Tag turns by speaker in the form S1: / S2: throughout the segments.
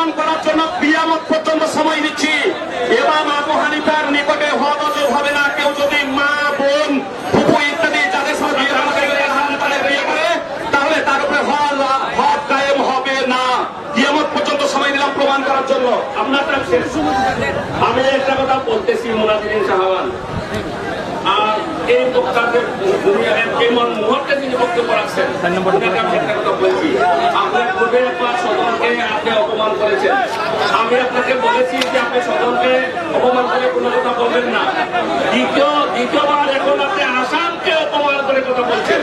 S1: প্রমাণ করার জন্য কিয়ামত পর্যন্ত সময় দিচ্ছি। ইমাম আবু হানিফার নিকটে হজ হবে না। কেউ যদি মা, বোন, ফুফু ইত্যাদি যাদের সাথে বিয়ে করে তাহলে তার উপরে হজ কায়েম হবে না। কিয়ামত পর্যন্ত সময় দিলাম প্রমাণ করার জন্য।
S2: আপনার আমি একটা কথা বলতেছি মুনাফিরিন সাহাবান, আর এই বক্তাদের এমন মুহূর্তে তিনি বক্তব্য রাখছেন, আমি একটা কথা বলছি। আপনার পূর্বে একবার সদনকে আপনি অপমান করেছেন। আমি আপনাকে বলেছি যে আপনি সদনকে অপমান করে কোনো কথা বলবেন না। দ্বিতীয়বার এখন আপনি আসামকে অপমান করে কথা বলছেন।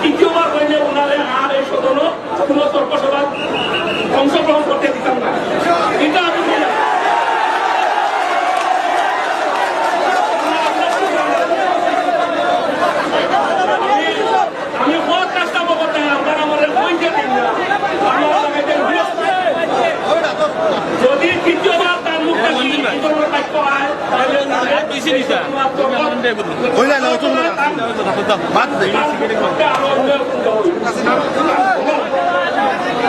S1: তৃতীয়বার হইলে ওনারে আর এই সদন কোন তর্ক সভা অংশগ্রহণ করতে দিতাম না। এটা আমি বহুত চেষ্টা করতে আপনারা আমাদের বইতে দিন না। যদি তৃতীয়বার তার মুখে বাক্য হয় তাহলে
S2: আরো অন্যরকম দল।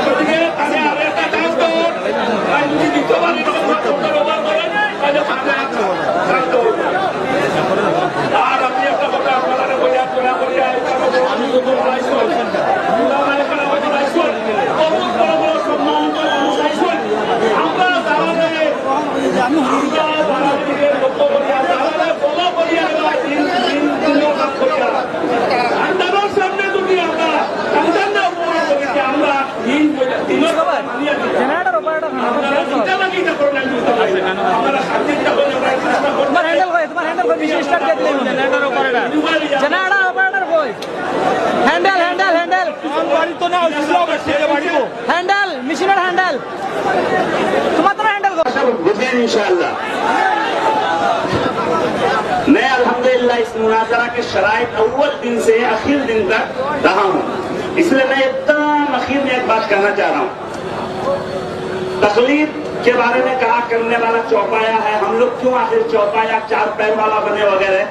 S2: গতিকে আমি আরো একটা কাজ করব, আর যদি দ্বিতীয়বার এরকম শব্দ ব্যবহার করেন তাহলে শান্ত হইব। আর আপনি একটা কথা আপনারা বলে আপনারা বলে আমি তো বলাইছো আমরা সামনে যদি আমরা
S3: হ্যান্ডেল হ্যান্ডেল হ্যান্ডেল হ্যান্ডেল মেশিনের হ্যান্ডেল তোমার তো হ্যান্ডেল
S1: बुझें इंशाअल्लाह। मैं अल्हम्दुलिल्लाह इस मुनाजरा के शराइत अव्वल दिन से आखिर दिन तक रहा हूँ, इसलिए मैं एकदम आखिर में एक बात कहना चाह रहा हूँ। तकलीफ के बारे में कहा करने वाला चौपाया है, हम लोग क्यों आखिर चौपाया चार पैर वाला बने वगैरह।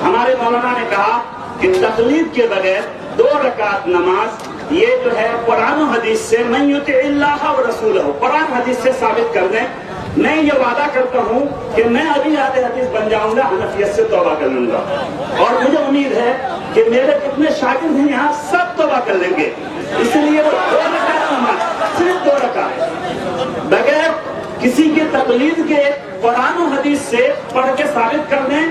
S1: हमारे मौलाना ने कहा कि तकलीफ के बगैर 2 रकात नमाज ये जो है कुरान और हदीस से मैं युतिइल्लाह व रसूलहू कुरान हदीस से साबित कर दें। मैं ये वादा करता हूँ कि मैं अभी आधे हदीस बन जाऊंगा, हनफियत से तौबा कर लूंगा, और मुझे उम्मीद है कि मेरे जितने शागिर्द हैं यहाँ सब तौबा कर लेंगे। इसलिए वो 2 रकात नमाज, सिर्फ 2 रकात बगैर किसी के तकलीफ के कुरान और हदीस से पढ़ के साबित कर दें,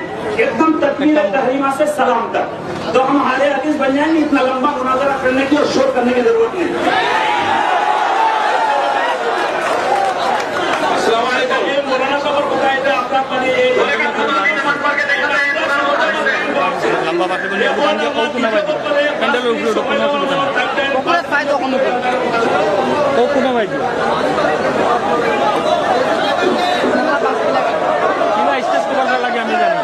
S1: एकदम तकबीर तहरीमा से सलाम तक, तो हम आधे हदीस बन जाएंगे। इतना लंबा मुनाजरा करने की और शोर करने की जरूरत नहीं।
S4: লম্বা পাশে বলে হ্যান্ডেলের উপরে কোনো অসুবিধা নেই, ও কোনো বাইক স্টেজ করার লাগে আমি জানি।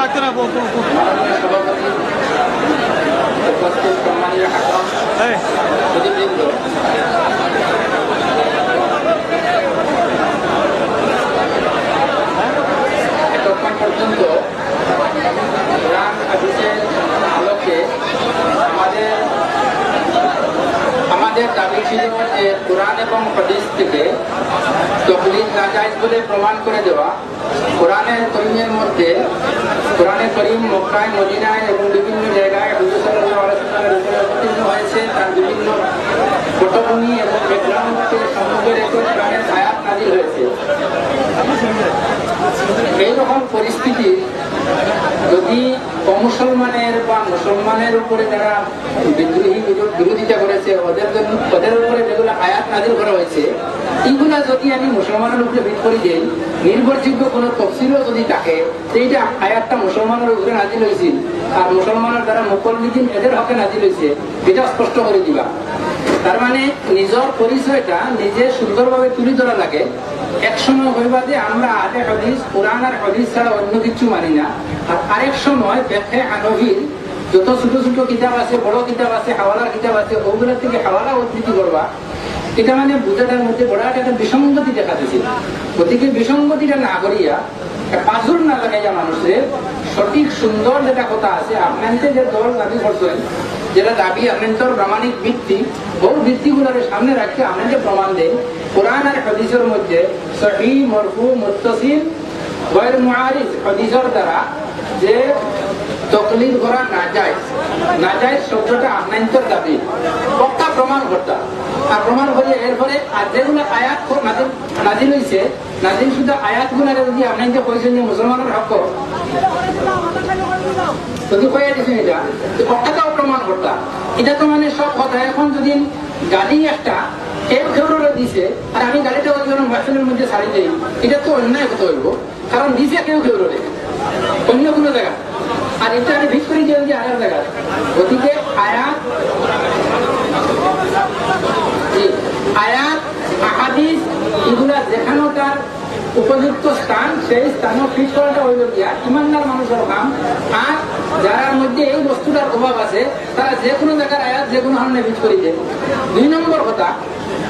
S4: লাগতো না
S5: এতক্ষণ পর্যন্ত কোরআন হাদিসের আলোকে আমাদের দাবি ছিল যে কোরআন এবং হাদিস থেকে তকলিদ নাজায়েজ বলে প্রমাণ করে দেওয়া। কোরআনের করিমের মধ্যে কোরআনে করিম মক্কায় মদিনায় এবং বিভিন্ন জায়গায় হুজুর সাল্লাল্লাহু আলাইহি ওয়াসাল্লামের উপরে অবতীর্ণ হয়েছে, তার বিভিন্ন পটভূমি এবং ব্যাকগ্রাউন্ডকে সম্মুখে রেখে কোরআনের আয়াত নাযিল হয়েছে। এইরকম পরিস্থিতি যদি অমুসলমানের বা মুসলমানের উপরে যারা বিরোধিতা করেছে ওদের উপরে যেগুলো আয়াত নাযিল করা হয়েছে, এইগুলা যদি আমি মুসলমানের উপরে ভিত করে দিই, নির্ভরযোগ্য কোন তফসিলও যদি থাকে সেইটা আয়াতটা মুসলমানের উপরে নাযিল হয়েছে আর মুসলমানের যারা মুকল্লিদিন এদের হকে নাযিল হয়েছে, এটা স্পষ্ট করে দিবা। তার মানে নিজের পরিচয়টা নিজে সুন্দরভাবে তুলে ধরা লাগে। এক সময় হইবা যে আমরা আদে হাদিস কোরআন আর হাদিস ছাড়া অন্য কিছু মানি না, আর আরেক সময় ফিকহে হানফির যত ছোট ছোট কিতাব আছে, বড় কিতাব আছে, হাওয়ালার কিতাব আছে, ওগুলা থেকে হাওয়ালা উদ্ধৃতি করবা। এটা মানে বুঝাটার মধ্যে বড় একটা বিসঙ্গতি দেখা দিচ্ছে। গতিকে বিসঙ্গতিটা না করিয়া পাথর না লাগাইয়া মানুষের সঠিক সুন্দর যেটা কথা আছে আপনাদের যে দল দাবি করছেন, যেটা দাবি আপনাদের প্রামাণিক ভিত্তি, বহু ভিত্তিগুলোর সামনে রাখতে আপনাদের প্রমাণ দেন কোরআন আর হাদিসের মধ্যে সহিহ, মারফু, মুত্তাসিল, গায়র মুআরিজ হাদিসের দ্বারা যে তকলিদ করা নাজায়েজ শব্দটা আপনাদের দাবি পক্কা প্রমাণ করতা। আর প্রমাণ করে এরপরে আর যেগুলো আয়াত নাজিল হয়েছে, নাজিল শুধু আয়াতগুলো যদি আপনাদের কইছেন যে মুসলমানের হক যদি কয়ে দিচ্ছেন এটা পক্কাটাও প্রমাণ করতা। এটা তো মানে সব কথা। এখন যদি গাড়ি একটা কেউ খেউরে দিছে আর আমি গাড়িটা ওই মধ্যে ছাড়ি দিই, এটা তো অন্যায় হতে হইব, কারণ দিছে কেউ খেউরে অন্য কোনো জায়গা। আর আর এটা আমি ভিত করি যে আরেক জায়গায় গতিকে আয়াত আহাদিস এগুলা যেখানে তার উপযুক্ত স্থান সেই স্থানও ঠিক করাটা হইল গিয়া ইমানদার মানুষের কাম। আর যার মধ্যে এই বস্তুটার অভাব আছে তারা যে কোনো জায়গার আয়াত যে কোনো হামনে ভিত করি দেয়। 2 নম্বর কথা,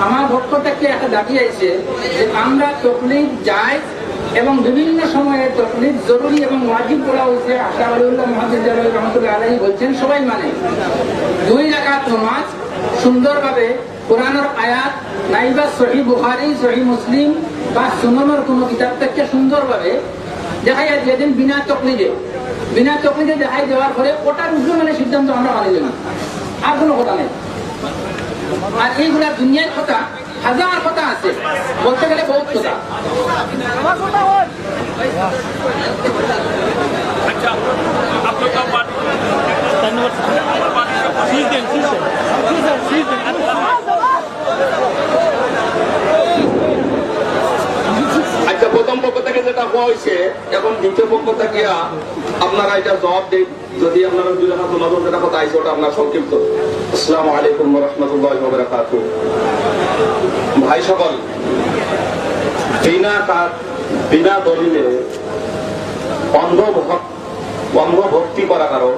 S5: আমার পক্ষ থেকে একটা দাবি আছে যে আমরা তকলিফ যাই এবং বিভিন্ন সময়ে তকলিফ জরুরি এবং ওয়াজিব করা হয়েছে। আশা আলিউল্লাহ মুহাদ্দিস রহমাতুল্লাহ আলাইহি বলছেন সবাই মানে 2 রাকাত নামাজ সুন্দরভাবে কোরআনের আয়াত নাইবা সহিহ বুখারী সহিহ মুসলিম বা সুনানের কোনো কিতাব থেকে সুন্দরভাবে দেখাই যেদিন বিনা তকলিদে দেখাই দেওয়ার পরে ওটার উপরে মানে সিদ্ধান্ত আমরা মানি না, আর কোনো কথা নেই। আর এইগুলা দুনিয়ার কথা হাজার কথা আছে, বলতে গেলে বহুত কথা।
S2: अच्छा आप लोग का बात
S1: আচ্ছা, প্রথম পক্ষ থেকে যেটা হওয়া হয়েছে, এখন দ্বিতীয় পক্ষ থেকে আপনারা এটা জবাব দিন। যদি আপনারা দুই হাত নজর যেটা কথা আইছে ওটা আপনার সংক্ষিপ্ত। আসসালামু আলাইকুম ওয়া রাহমাতুল্লাহি ওয়া বারাকাতুহু। ভাই সকল, বিনা দলিলে অন্ধ ভক্তি করা, কারো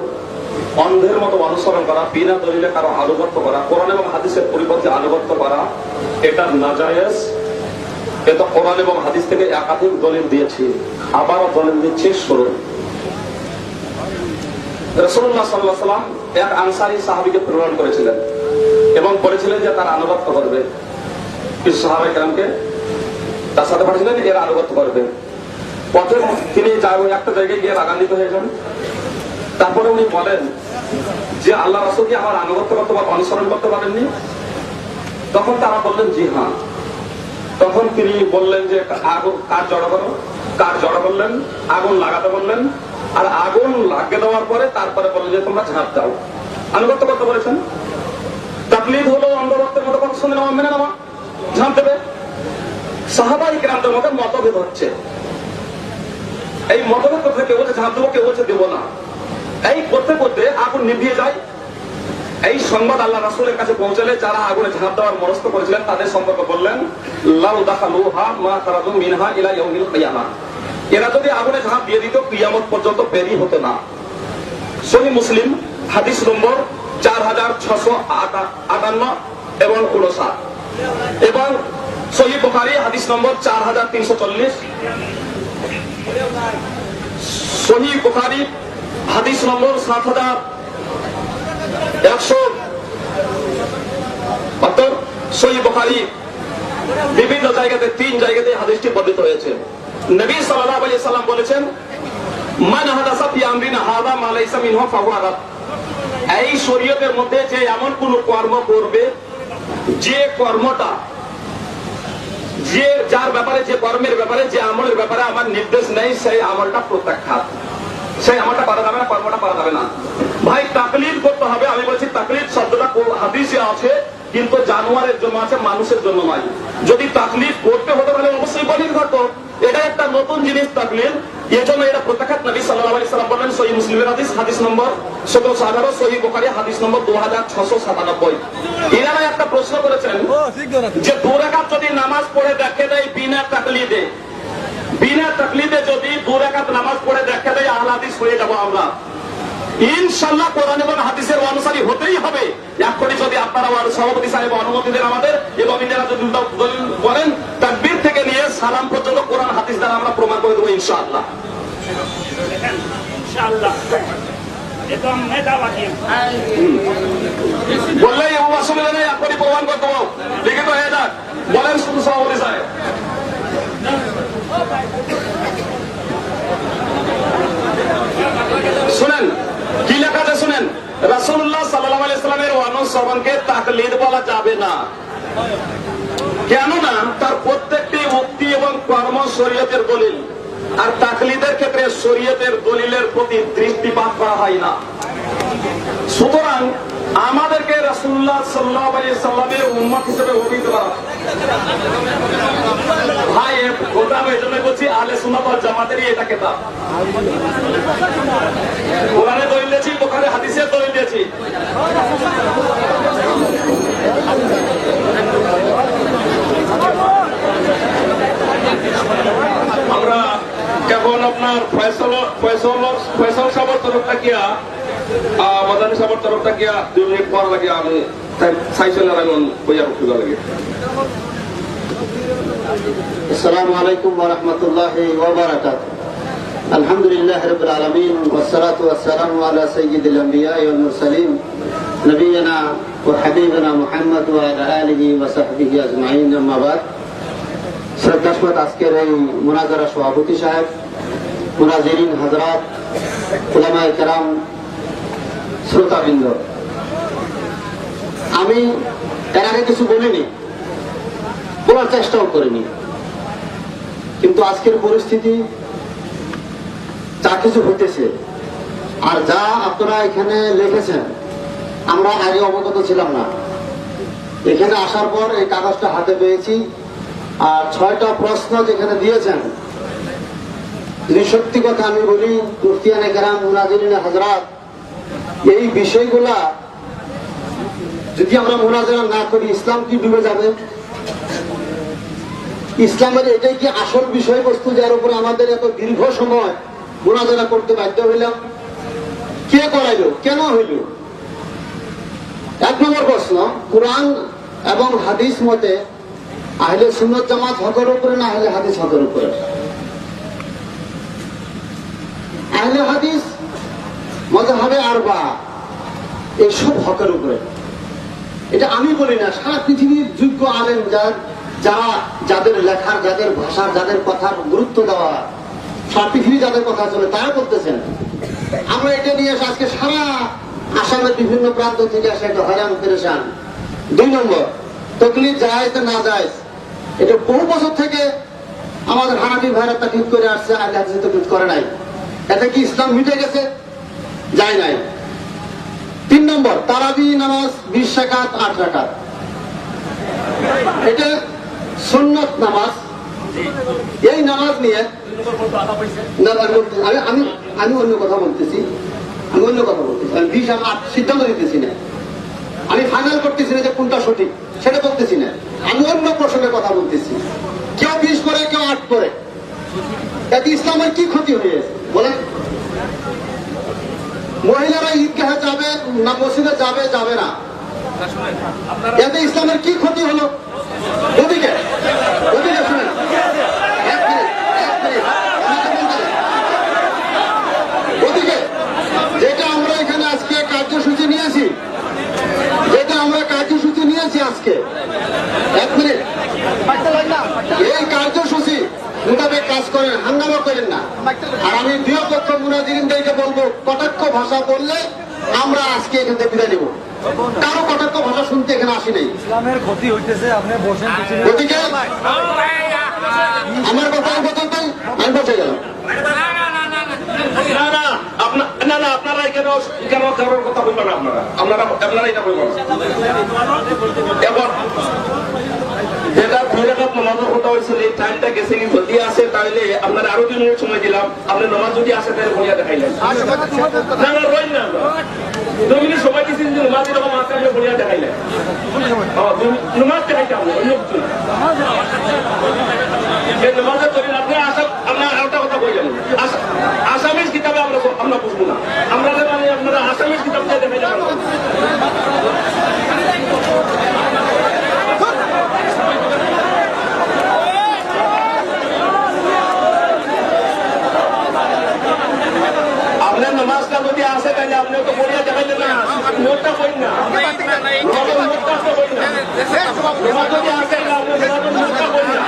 S1: অন্ধের মতো অনুসরণ করা, বিনা দলিলে কারো আনুগত্য করা, কোরআন এবং হাদিসের পরিবর্তে আনুগত্য করা, এটা নাজায়েজ। এটা কোরআন এবং হাদিস থেকে একাধিক দলিল দিয়েছি, আবারও দলিল দিচ্ছি। শুনুন, রাসূলুল্লাহ সাল্লাল্লাহু আলাইহি ওয়াসাল্লাম এক আনসারী সাহাবীকে প্রেরণ করেছিলেন এবং বলেছিলেন যে তার আনুগত্য করবে। কিছু সাহাবায়ে কেরামকে তার সাথে পাঠিয়েছিলেন, এর আনুগত্য করবে। পথে তিনি একটা জায়গায় গিয়ে রাগান্বিত হয়ে যান। তারপরে উনি বলেন যে আল্লাহ রাসূল কি আমার আনুগত্য করতে বা অনুসরণ করতে পারেননি? তখন তারা বললেন জি হ্যাঁ। তখন তিনি বললেন যে কাঠ জড়ো করো। কাঠ জড়ো করলেন, আগুন লাগাতে বললেন, আর আগুন লাগিয়ে দেওয়ার পরে তারপরে বললেন যে তোমরা ঝাঁপ দাও। আনুগত্য করতে বলেছেন। তাকলিদ হলো অন্ধভক্তের মতো কথা শুনে নেওয়া, মেনে নেওয়া, ঝাঁপ দেবে। সাহাবায়ে কেরামদের মধ্যে মতভেদ হচ্ছে। এই মতভেদ করতে কেউ বলছে ঝাঁপ দেবো, কেউ বলছে দেবো না। এই করতে করতে আগুন নিভিয়ে যায়। এই সংবাদ আল্লাহ রাসূলের কাছে পৌঁছালে যারা আগুনে ঝাঁপ দেওয়ার মনস্থ করেছিলেন তাদের সম্পর্কে বললেন, লাউ দাখালুহা মা খারাজু মিনহা ইলা ইয়াউমিল কিয়ামাহ। এরা যদি আগুনে ঝাঁপ দিয়ে দিত কিয়ামত পর্যন্ত বেরিয়ে হতো না। সহিহ মুসলিম হাদিস নম্বর 4658 এবং 59, এবং সহিহ বুখারী হাদিস নম্বর 4340, সহিহ বুখারী হাদিস নম্বর 7172, সহিহ বুখারী বিভিন্ন জায়গাতে 3 জায়গাতে হাদিসটি বর্ণিত হয়েছে। নবী সাল্লাল্লাহু আলাইহি সাল্লাম বলেছেন, মান হাদাসা ফি আমরিনা হাযা মা লাইসা মিনহু ফাহুয়া রাদ। এই শরীয়তের মধ্যে যে এমন কোন কর্ম করবে, যে কর্মটা যার ব্যাপারে, যে কর্মের ব্যাপারে, যে আমলের ব্যাপারে আমার নির্দেশ নেই, সেই আমলটা প্রত্যাখ্যাত, সেই আমলটা করা যাবে না, কর্মটা করা যাবে না। ভাই তাকলিদ করতে হবে। আমি বলছি তাকলিদ শব্দটা হাদিসে আছে, কিন্তু জানোয়ারের জন্য আছে, মানুষের জন্য নয়। যদি তাকলিদ করতে হতো তাহলে অবশ্যই দলিল ঘটতো। এটা একটা নতুন জিনিস তাকলিদ, এর জন্য এটা প্রত্যাখ্যাত। নবী সাল্লাল্লাহু আলাইহি সাল্লাম বলেন, সহিহ মুসলিমের হাদিস, হাদিস নম্বর 1718, সহিহ বুখারী হাদিস নম্বর 2697। এনারা একটা প্রশ্ন করেছেন যে 2 রাকাত যদি নামাজ পড়ে দেখে দেয় বিনা তাকলিদে যদি 2 রাকাত নামাজ পড়ে দেখে দেয় আহলে হাদিস হয়ে যাব আমরা। ইনশাআল্লাহ কোরআন এবং হাদিসের অনুসারী হতেই হবে। এখনই যদি আপনারা সভাপতি সাহেব অনুমতি দেন আমাদের, এবং ইনারা যদি দলিল বলেন, তাকবীর থেকে নিয়ে সালাম পর্যন্ত কোরআন হাদিস দ্বারা আমরা প্রমাণ করে দেবো ইনশাআল্লাহ।
S4: इंशाअल्लाह ये तो हम नहीं दावा किए
S1: বললে অসুবিধা নেই, এখনই প্রমাণ করে দেবো, লিখিত হয়ে যাক। বলেন শুধু সভাপতি সাহেব। শুনেন কি লেখা আছে, শুনেন। রাসূলুল্লাহ সাল্লাল্লাহু আলাইহি ওয়াসাল্লামের অনুসরণকে তাকলিদ বলা যাবে না। কেননা তার প্রত্যেকটি উক্তি এবং কর্ম শরীয়তের দলিল, আর তাকলিদের ক্ষেত্রে শরীয়তের দলিলের প্রতি দৃষ্টিপাত করা হয় না। সুতরাং আমাদেরকে রাসূলুল্লাহ সাল্লাল্লাহু আলাইহি সাল্লামের উম্মত হিসেবে অভিহিত করা ভাই গোটা বেজন্য বলছি আহলে সুন্নাত ওয়াল জামাতেরই এটা কিতাব কোরআনে দলিল দিয়েছি বুখারী হাদিসে দলিল দিয়েছি আমরা কেবল আপনার ফয়সল সাহেবের তরফটা কিয়া মাদানী সাহেবের তরফটা কিয়া 2 মিনিট পর লাগে আমি সাইছেন রাখুন বইয়া উঠতে লাগে
S6: السلام عليكم ورحمة الله وبركاته الحمد لله رب العالمين والصلاة والسلام على سيد الأنبياء والمرسلين نبينا وحبيبنا محمد وعلى آله وصحبه أجمعين أما بعد শ্রদ্ধাস্পদ আজকের এই মুনাজারা সভাপতি সাহেব মুনাজিরিন হযরত উলামায়ে কেরাম শ্রোতাবৃন্দ আমি এর আগে কিছু বলিনি বলার চেষ্টাও করিনি কিন্তু আজকের পরিস্থিতি যা কিছু হইতেছে আর যা আপনারা এখানে লিখেছেন আমরা আগে অবগত ছিলাম না এখানে আসার পর এই কাগজটা হাতে পেয়েছি আর 6টা প্রশ্ন যেখানে দিয়েছেন যদি সত্যি কথা আমি বলি মুফতিয়ানে কেরাম মুনাজিরিনে হযরত এই বিষয়গুলা যদি আমরা মুনাজারা না করি ইসলাম কি ডুবে যাবে ইসলামের এটাই কি আসল বিষয়বস্তু যার উপরে আমাদের এত দীর্ঘ সময় মুনাজারা করতে বাধ্য হইলাম কে করাইলো কেন হইল 1 নম্বর প্রশ্ন কোরআন এবং হাদিস মতে আহলে সুন্নাত জামাত হকের উপরে না আহলে হাদিস হকের উপরে আহলে হাদিস মাযহাবে আরবা এসব হকের উপরে এটা আমি বলি না সারা পৃথিবীর যোগ্য আলেম যারা যাদের লেখার যাদের ভাষার যাদের কথার গুরুত্ব দেওয়া সারা পৃথিবী যাদের কথা চলে তারা বলতেছেন আমরা এটা নিয়ে আজকে সারা আসামের বিভিন্ন প্রান্ত থেকে আসে একটা হয়রান পেরেশান 2 নম্বর তকলিফ জায়েজ না জায়েজ এটা বহু বছর থেকে আমাদের হানাফি ভাইরা তা ঠিক করে আসছে আহলে হাদিস তকলিফ করে নাই এটা কি ইসলাম মিটে গেছে যায় নাই 3 নম্বর তারাবি নামাজ 20 রাকাত 8 রাকাত এটা সুন্নাত নামাজ এই নামাজ নিয়ে আমি অন্য কথা বলতেছি আমি 20 আর 8 সিদ্ধান্ত নিতেছি না আমি ফাইনাল করতেছি না যে কোনটা সঠিক সেটা বলতেছি না আমি অন্য প্রসঙ্গে কথা বলতেছি কেউ 20 করে কেউ 8 করে এতে ইসলামের কি ক্ষতি হয়েছে বলেন মহিলারা ঈদগাহে যাবে না মসজিদে যাবে না এতে ইসলামের কি ক্ষতি হলো ওদিকে শুনেন ওদিকে যেটা আমরা এখানে আজকে কার্যসূচি নিয়েছি আজকে 1 মিনিট এই কার্যসূচি মোতাবেক কাজ করেন হাঙ্গামা করেন না আর আমি দুই পক্ষ মুনাজিরিনদেরকে বলবো কটাক্ষ ভাষা বললে আমরা আজকে এখান থেকে বিদায় নেব কারো কটাক্ষ ভাষা শুনতে এখানে আসি নাই
S3: ইসলামের ক্ষতি হইতেছে আপনি বসেন
S6: ওদিকে আমার কথা পর্যন্ত আমি বসে গেলাম
S1: না আপনারা এখানে কারোর কথা বলবেন আপনারা এটা বলবেন এবার যেটা 2 রাকাত নামাজের কথা হয়েছিল এই টাইমটা গেছে কি যদি আসে তাহলে আপনারা আরো 2 মিনিট সময় দিলাম আপনি নামাজ যদি আসে তাহলে বলিয়া দেখাইলেন না রইল না 2 মিনিট সময় দিয়েছেন যে নামাজ এরকম আসতে আপনি বলিয়া দেখাইলেন নামাজ দেখাইতে হবে অন্য কিছু না এই নামাজের দলিল আপনি আপনার আরেকটা কথা বললেন আসামিস কিতাবে আমরা বুঝবো না আমরা মানে আপনারা আসামিস কিতাব দিয়ে দেখাইতে পারবো আপনার নামাজটা যদি আসে তাহলে আপনি তো পড়িয়া দেখাইলেন না নোটটা পড়ি না নোটটা পড়ি না নামাজ যদি আসে আপনি নোটটা পড়ি না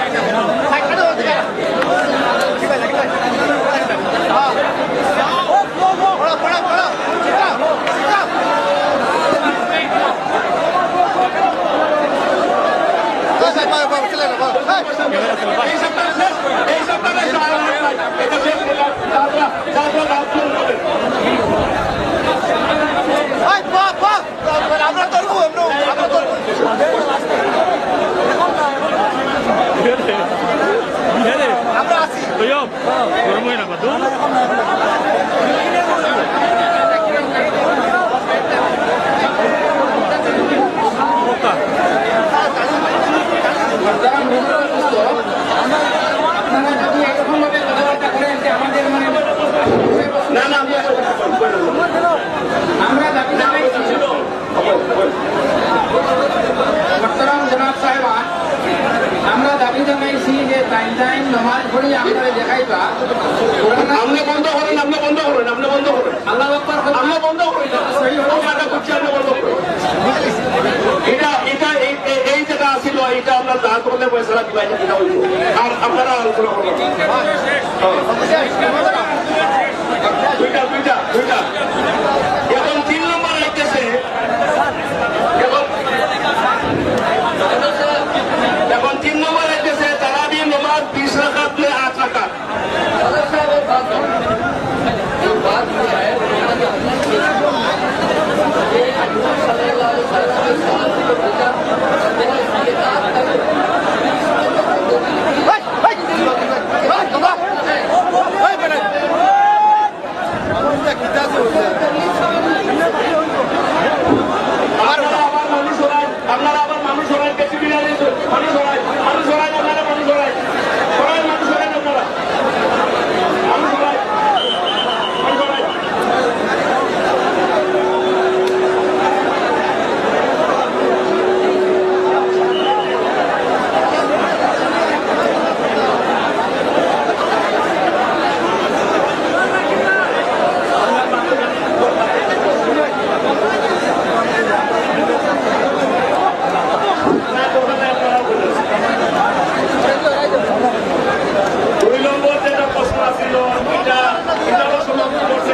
S5: আপনারা যদি এরকম ভাবে কথাবার্তা করেন যে আমাদের মানে
S2: না না আমি
S5: আমরা দাবি জানাইছি মোহতারাম জনাব সাহেবান, আমরা দাবি জানাইছি যে টাইম নমাজ পড়ি আপনারা দেখাইবা
S2: আপনি বন্ধ করেন, আপনি বন্ধ করেন, আপনি বন্ধ করেন,
S5: আল্লাহ আকবার
S2: আপনি বন্ধ করেন, আপনারা করছি আপনি বন্ধ করেন। এটা এটা এই যেটা ছিল এটা আমরা দাঁড় করলে পয়সা দিবাই না, এটা হইব। আর আপনারা আলোচনা করবেন দুইটা দুইটা দুইটা। এখন 3 নম্বর আইতেছে, এখন 3 নম্বর আইতেছে তারাবি নামাজ 20 রাকাত में 8 রাকাত। আপনারা আবার মানুষ হরাই বেশি বিনা মানুষ হরাই আপনারা মানুষ হরাই মানুষ হরাই আপনারা মানুষ হরাই মানুষ হরাই। দুই নম্বর যেটা প্রশ্ন ছিল এটারও সমাপ্তি করছে,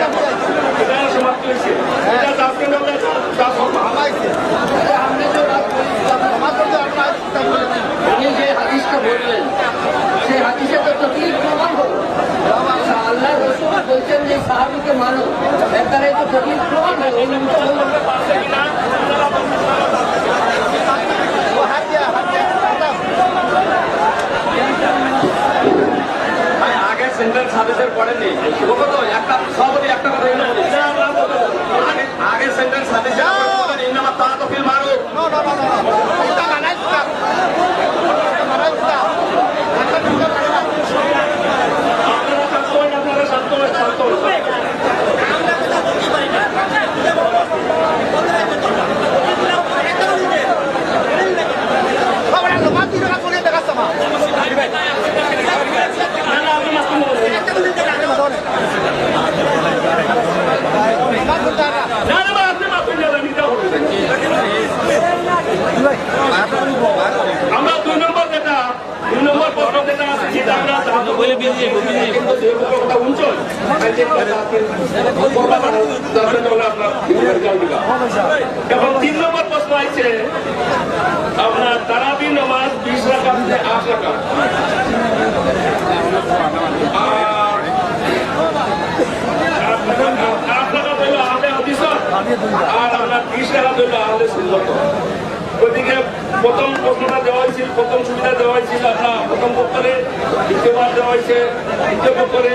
S2: এটারও সমাপ্তি হয়েছে, এটা জাসমিন হলে
S5: উনি যে হাদিসটা বললেন সেই হাদিসে তো তকলিফ প্রমাণ হলো। আল্লাহ রসুল বলছেন যে সাহাবিকে মানো, এর দ্বারাই তো তকলিফ প্রমাণ হলো।
S2: আগে সেন্ট্রাল সার্ভিসের পড়েনি একটা সভাপতি একটা কথা আগে সেন্ট্রাল সার্ভিসের ইন্নামা তাআতু ফিল মারুফ। আপনারা শান্ত হন। আমরা 2 নম্বর যেটা 2 নম্বর প্রশ্ন যেটা আছে সেটা আমরা বলে বিজি কিন্তু যে কথা উঞ্চল এখন 3 নম্বর প্রশ্ন আছে আপনার তারাবি নামাজ 20 রাকাত থেকে 8 রাকাত আর আপনার 20 রাকাত হইল আহলে সুন্নাত। ওইদিকে প্রথম প্রশ্নটা দেওয়া হয়েছিল, প্রথম সুবিধা দেওয়া হয়েছিল আপনার প্রথম পক্ষে, দ্বিতীয়বার দেওয়া হয়েছে দ্বিতীয় পক্ষে,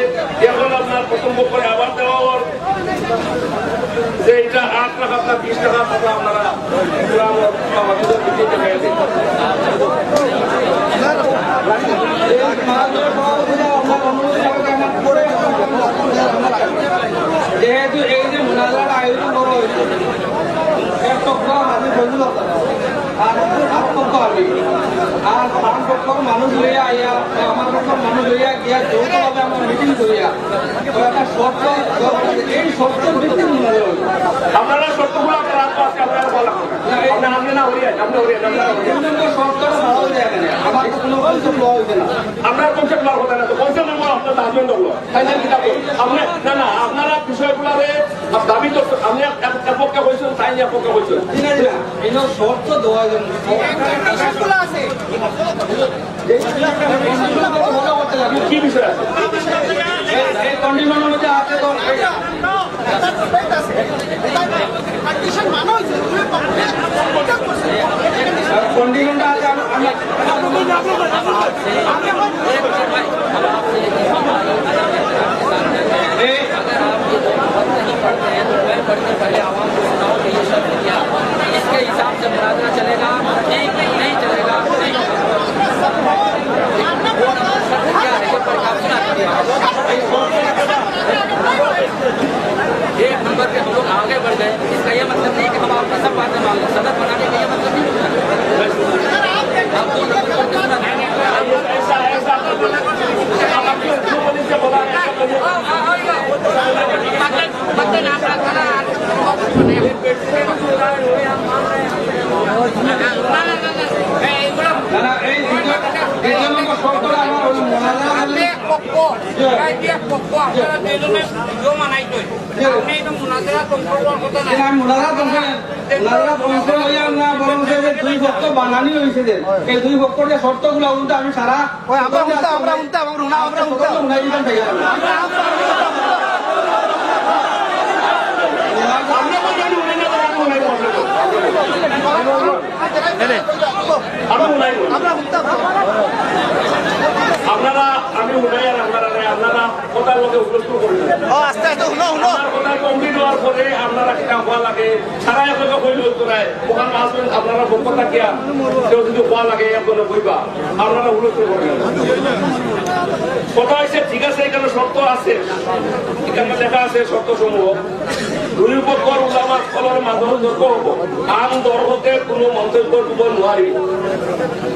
S2: এখন আপনার প্রথম পক্ষে আবার দেওয়া হওয়ার যে এটা 8 টাকা আপনার 20 টাকা আপনারা
S5: যেহেতু এই যে মোনাজার আয়োজন করা হয়েছে এক পক্ষ আমি বন্ধু আর পক্ষ আমি আর পাঁচ পক্ষর মানুষ লইয়া আইয়া আমার পক্ষর মানুষ লইয়া গিয়া যৌথভাবে আমরা মিটিং করিয়া তো একটা শর্ত এই শর্তের ভিত্তি মোনাজার হইল।
S2: আপনারা শর্তগুলো আপনারা আপনারা বলা আপনি না হরিয়া আপনি হরিয়া
S5: শর্তটা ভালো হয়ে যায় না, আমার তো কোনো কনসেপ্ট লওয়া হইবে না।
S2: আপনার কনসেপ্ট লওয়ার কথা না, তো কনসেপ্ট নম্বর আপনার হাজবেন্ড হলো ফাইনাল কিতাব আপনি না না আপনারা বিষয়গুলারে দাবি তো আপনি এক পক্ষে হয়েছেন তাই এক পক্ষে হয়েছেন
S5: এই শর্ত দেওয়া যাবে
S2: কি বিষয় আছে
S5: এই কন্ডিশনের মধ্যে আছে তো কন্ডিশনটা আছে আমি बढ़कर पहले आवाम को सुनाओ कि ये शब्द क्या, इसके हिसाब से मुनाजरा चलेगा, नहीं चलेगा, नहीं शब्द क्या है ये प्रकाशना करिए। एक नंबर पे हम लोग आगे बढ़ गए, इसका ये मतलब नहीं कि हम आपकी सब बातें मान लें, सदर बनाने का ये मतलब नहीं होता। आप 2 नंबर पर कितना
S3: বানানি হয়েছে যে এই 2 পক্ষের যে শর্তগুলো উল্টা আমি সারা আমরা
S2: আপনারা আমি উঠাই আর আপনারা কথার লোকে উপলব্ধ করবেন। কথা কমপ্লিট হওয়ার পরে আপনারা কিনা হওয়া লাগে সারা এলাকা হইল তোরায় ওখানে আসবেন আপনারা পক্ষ থাকিয়া কেউ যদি হওয়া লাগে একজনে বইবা আপনারা উপলব্ধ করবেন। কথা হয়েছে ঠিক আছে, এখানে শর্ত আছে, এখানে লেখা আছে শর্ত সমূহ। 2 পক্ষর উলামা সকলের মাধ্যমে তর্ক হব, আন দর্শকে কোনো মন্তব্য দিব নোৱাৰি।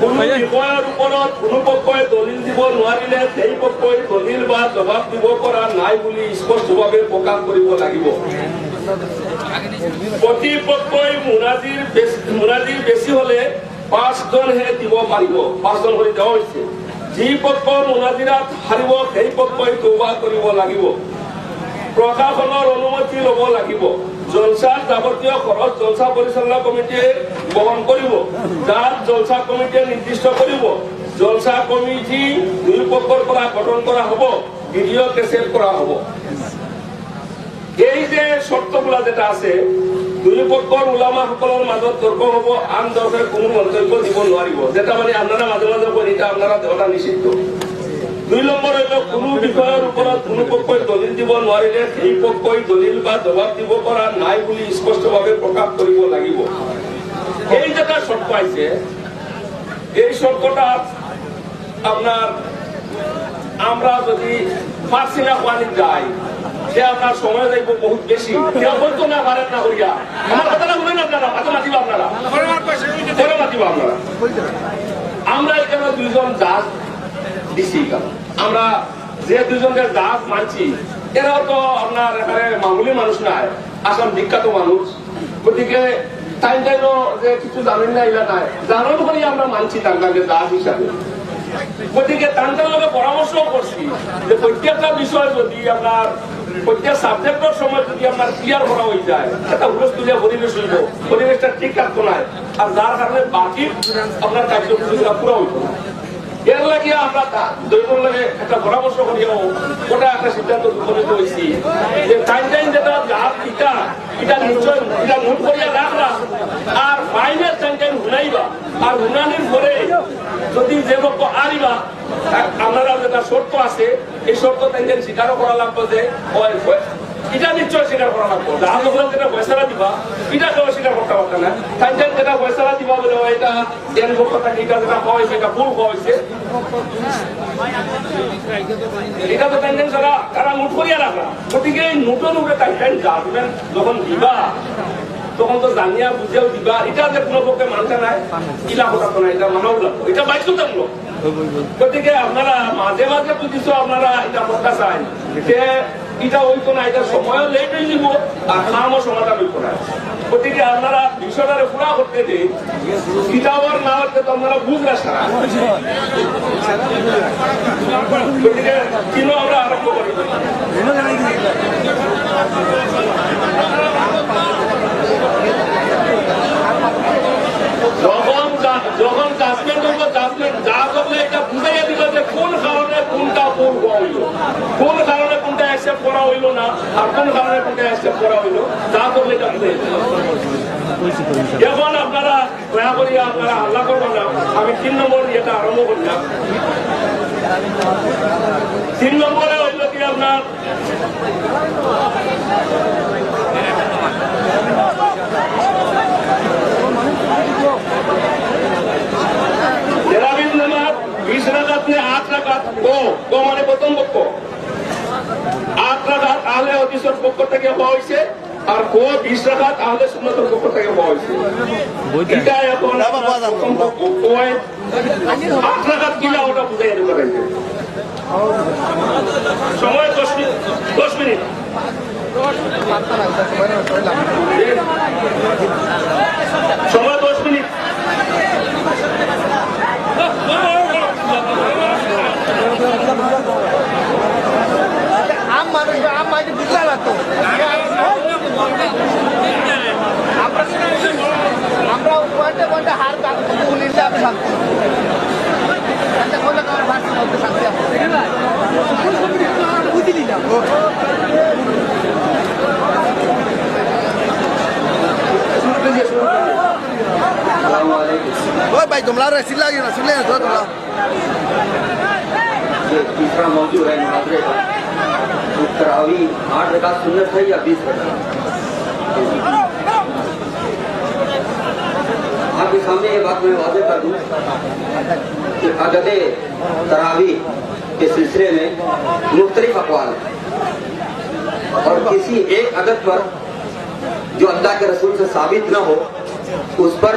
S2: কোনো বিষয়ের ওপৰত কোনো পক্ষই দলিল দিব নোৱাৰিলে সেই পক্ষই দলিল বা জবাব দিব পৰা নাই বুলি স্পষ্টভাৱে প্ৰকাশ কৰিব লাগিব। প্ৰতিপক্ষই মুনাজিৰ বেছি হলে 5 জনহে দিব পাৰিব, 5 জন কৰি দেওয়া হৈছে। যি পক্ষ মুনাজিৰাত হাৰিব সেই পক্ষই তৌবা কৰিব লাগিব, প্ৰশাসনৰ অনুমতি ল'ব লাগিব। জলসাৰ যাৱতীয় খৰচ জলসা পৰিচালনা কমিটিয়ে বহন কৰিব, যাত জলসা কমিটিয়ে নিৰ্দিষ্ট কৰিব। জলসা কমিটি 2 পক্ষৰ পৰা গঠন কৰা হ'ব, ভিডিঅ কেছেট কৰা হ'ব। এই যে শর্তগুলা যেটা আছে 2 পক্ষৰ উলামাসকলৰ মাজত তৰ্ক হ'ব, আন দৰ্শকে কোনো মন্তব্য দিব নোৱাৰিব, যেটা মানে আপনারা মাঝে মাঝে করেন এটা আপনারা দেওয়াটা নিষিদ্ধ। 2 নম্বর হইল কোনো বিষয়ের উপৰত কোনো পক্ষই দলিল দিব নোৱাৰিলে সেই পক্ষই দলিল বা জবাব দিব পৰা নাই বুলি স্পষ্টভাৱে প্ৰকাশ কৰিব লাগিব। এই যেটা শর্ত আছে এই শর্তটা আপনার আমরা যদি পারছি না পানি যাই সে আপনার সময় দেখবো বহুত বেশি, কেউ বলতো না পারেন না করিয়া। আমার কথাটা বলেন আপনারা, হাতে মাতিব আপনারা, পরে মাতিব আপনারা। আমরা এখানে 2 জন জাজ দিছি, আমরা যে 2 জনের জাজ মানছি এরাও তো আপনার এখানে মামুলি মানুষ নাই, আসাম বিখ্যাত মানুষ, গতিকে টাইমও যে কিছু জানেন না এলা নাই, জানার করি আমরা মানছি তাকে জাজ হিসাবে। গতিকে তাদের লগে পরামর্শ করছি যে প্রত্যেকটা বিষয় যদি আপনার প্রত্যেক সাবজেক্টের সময় যদি আপনার ক্লিয়ার করা হয়ে যায় সেটা হুলস্থুলিয়া পরিবেশ হইব, পরিবেশটা ঠিক থাকতো না, আর যার কারণে বাকি আপনার কার্যক্রমগুলো পুরো হইত না। এর লাগিয়ে আমরা 2 লাগে একটা পরামর্শ করিও ওটা একটা সিদ্ধান্ত উপনীত হয়েছি যে টাইম যেটা যার এটা নিশ্চয় এটা নোট করিয়া রাখলা, আর ফাইনের টাইম হুনাইবা, আর হুনানির পরে যদি যে পক্ষ আনিবা আপনারা যেটা শর্ত আছে এই শর্ত টাইম স্বীকারও করা লাগবে যে এটা নিশ্চয় স্বীকার করা লাগবে। যার যখন যেটা পয়সাটা দিবা এটা কেউ স্বীকার করতে পারবে না, টাইম যেটা পয়সাটা দিবা বলে এটা এর পক্ষ থেকে এটা যেটা হয়েছে এটা ভুল হয়েছে, এটা তো টাইম ছাড়া তারা নোট করিয়া রাখা। গতিকে নোটের উপরে টাইম যাবেন যখন দিবা তখন তো জানিয়া বুঝেও দিবা, এটা যে কোনো পক্ষে মানতে নাই ইলা কথা তো না, এটা মানাও লাগবে, এটা বাধ্যতামূলক। গতিকে আপনারা মাঝে মাঝে বুঝিছ আপনারা এটা কথা চাই যে এটা হইতো না, এটা সময়ও লেট হয়ে যাব আর কামও সমাধান হইতো না। গতিকে আপনারা বিষয়টারে পুরা করতে দিন, এটা আবার না হতে তো আপনারা বুঝলা সারা। গতিকে কিনো আমরা আরম্ভ করি। যখন জাজমেন্ট হইব জাজমেন্ট যা করলে এটা বুঝাইয়া দিল যে কোন কারণে কোনটা পূর্ব হইল, কোন কারণে কোনটা অ্যাকসেপ্ট করা হইল না, আর কোন কারণে কোনটা অ্যাকসেপ্ট করা হইল, যা করলে এটা বুঝে। এখন আপনারা দয়া করিয়া আপনারা হাল্লা করবেন না, আমি 3 নম্বর এটা আরম্ভ করলাম। 3 নম্বরে হইল কি আপনার তেরাবির নামাজ 20 রাকাত নে 8 রাকাত কো মানে প্রথম পক্ষ 8 রাকাত আহলে হাদিসের পক্ষ থেকে হওয়া হয়েছে, আর কো 20 রাকাত আহলে সুন্নাতের পক্ষ থেকে হওয়া হয়েছে। এটা এখন প্রথম পক্ষ কোয় 8 রাকাত কিলা ওটা বুঝাই দিতে পারেন। সময় 10 মিনিট। সময় 10 মিনিট।
S3: আম মানুষ আম মাঝে বুঝতে লাগতো আমরা পয়েন্টে পয়েন্টে হার উনিশে আমি শান্তি বললে আমার ভাষা বলতে শান্তি বুঝি দিলাম ওই ভাই তোমরা রেসিল লাগে না শুনলে না তোমরা
S7: ये तीसरा मौजूद है मुहावरे का। तो तरावी 8 रकात सुन्नत है या 20 रकात? आपके सामने ये बात मैं वाज़ेह कर दूं कि अदद तरावी के सिलसिले में मुख्तलिफ अक़वाल हैं और किसी एक अदद पर जो अल्लाह के रसूल से साबित न हो उस पर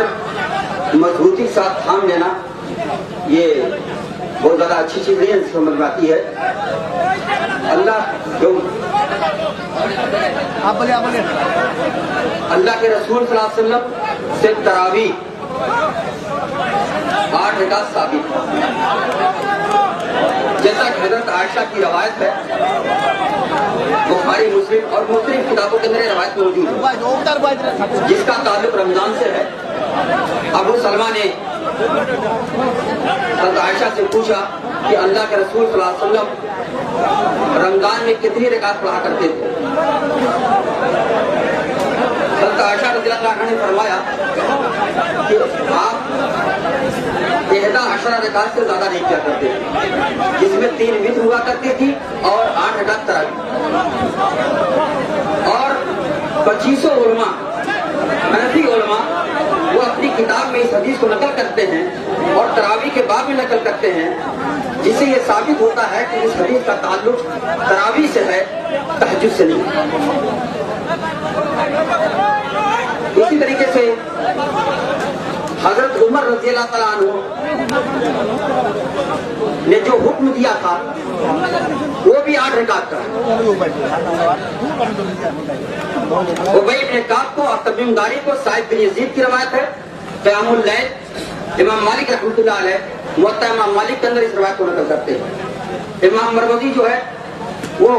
S7: मजबूती के साथ थाम लेना ये बहुत ज्यादा अच्छी चीज नहीं है, समझ में आती है। अल्लाह जो
S3: आप बोले
S7: अल्लाह के रसूल सल्लल्लाहु अलैहि वसल्लम से तरावी 8 रकात साबित है। जैसा कि हजरत आयशा की रवायत है, बुखारी मुस्लिम और मुस्लिम किताबों के अंदर ये रवायत मौजूद है, जिसका ताल्लुक रमजान से है। अबू सलमा ने हज़रत आयशा से पूछा कि अल्लाह के रसूल सल्लल्लाहु अलैहि वसल्लम रमजान में कितनी रकात पढ़ा करते थे? हज़रत आयशा रज़ियल्लाहु अन्हा ने फरमाया कि आप 11 रकात से ज्यादा नहीं किया करते, जिसमें 3 वित्र हुआ करती थी और 8 रकात तरावी। और 25 उलमा हनफी उलमा वो अपनी किताब में इस हदीस को नकल करते हैं और तरावी के बाद में नकल करते हैं, जिससे ये साबित होता है कि इस हदीस का ताल्लुक तरावी से है, तहज्जुद से नहीं। इसी तरीके से हजरत उमर रज़ियल्लाहु ताला अन्हु ने जो हुक्म दिया था वो भी 8 रकात का। उबई इब्न काब को और तमीमदारी को साइद बिन यजीद की रवायत है। क़यामुल लैल इमाम मालिक रहमतुल्लाह अलैह मुवत्ता इमाम मालिक के अंदर इस रवायत को नकल करते हैं। इमाम मरवज़ी जो है वो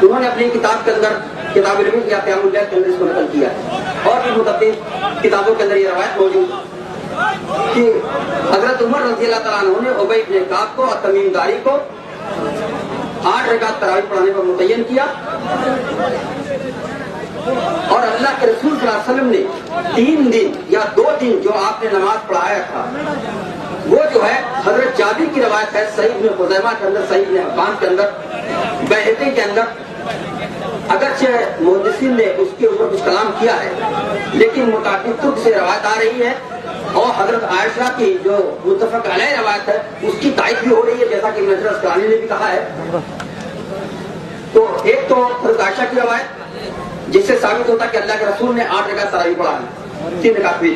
S7: उन्होंने अपनी किताब के अंदर किताब इल्म या क़यामुल लैल के अंदर इसको नकल किया है। और भी मुतअद्दिद किताबों के अंदर ये रवायत मौजूद कि हजरत उमर रज़ियल्लाहु ताला अन्हु ने उबई इब्न काब को और तमीमदारी को 8 रकात तरावी पढ़ाने पर मुतय्यन किया। और अल्लाह के रसूल सल्लल्लाहु अलैहि वसल्लम ने 3 दिन या 2 दिन जो आपने नमाज पढ़ाया था वो जो है हजरत जाबिर की रवायत है, सही इब्न खुज़ैमा के अंदर, सही इब्न हिब्बान के अंदर, बैहक़ी के अंदर। अगरचे मुहद्दिसीन ने उसके ऊपर कुछ कलाम किया है, लेकिन मुताबिक तुर्क से रवायत आ रही है और हजरत आयशा की जो मुत्तफ़क़ अलैह रवायत है उसकी तारीफ भी हो रही है, जैसा कि नजर अस्कलानी ने भी कहा है। तो एक तो हजरत आयशा की रवायत जिससे साबित होता है कि अल्लाह के रसूल ने 8 रकात तरावी पढ़ा है, 3 रकात भी।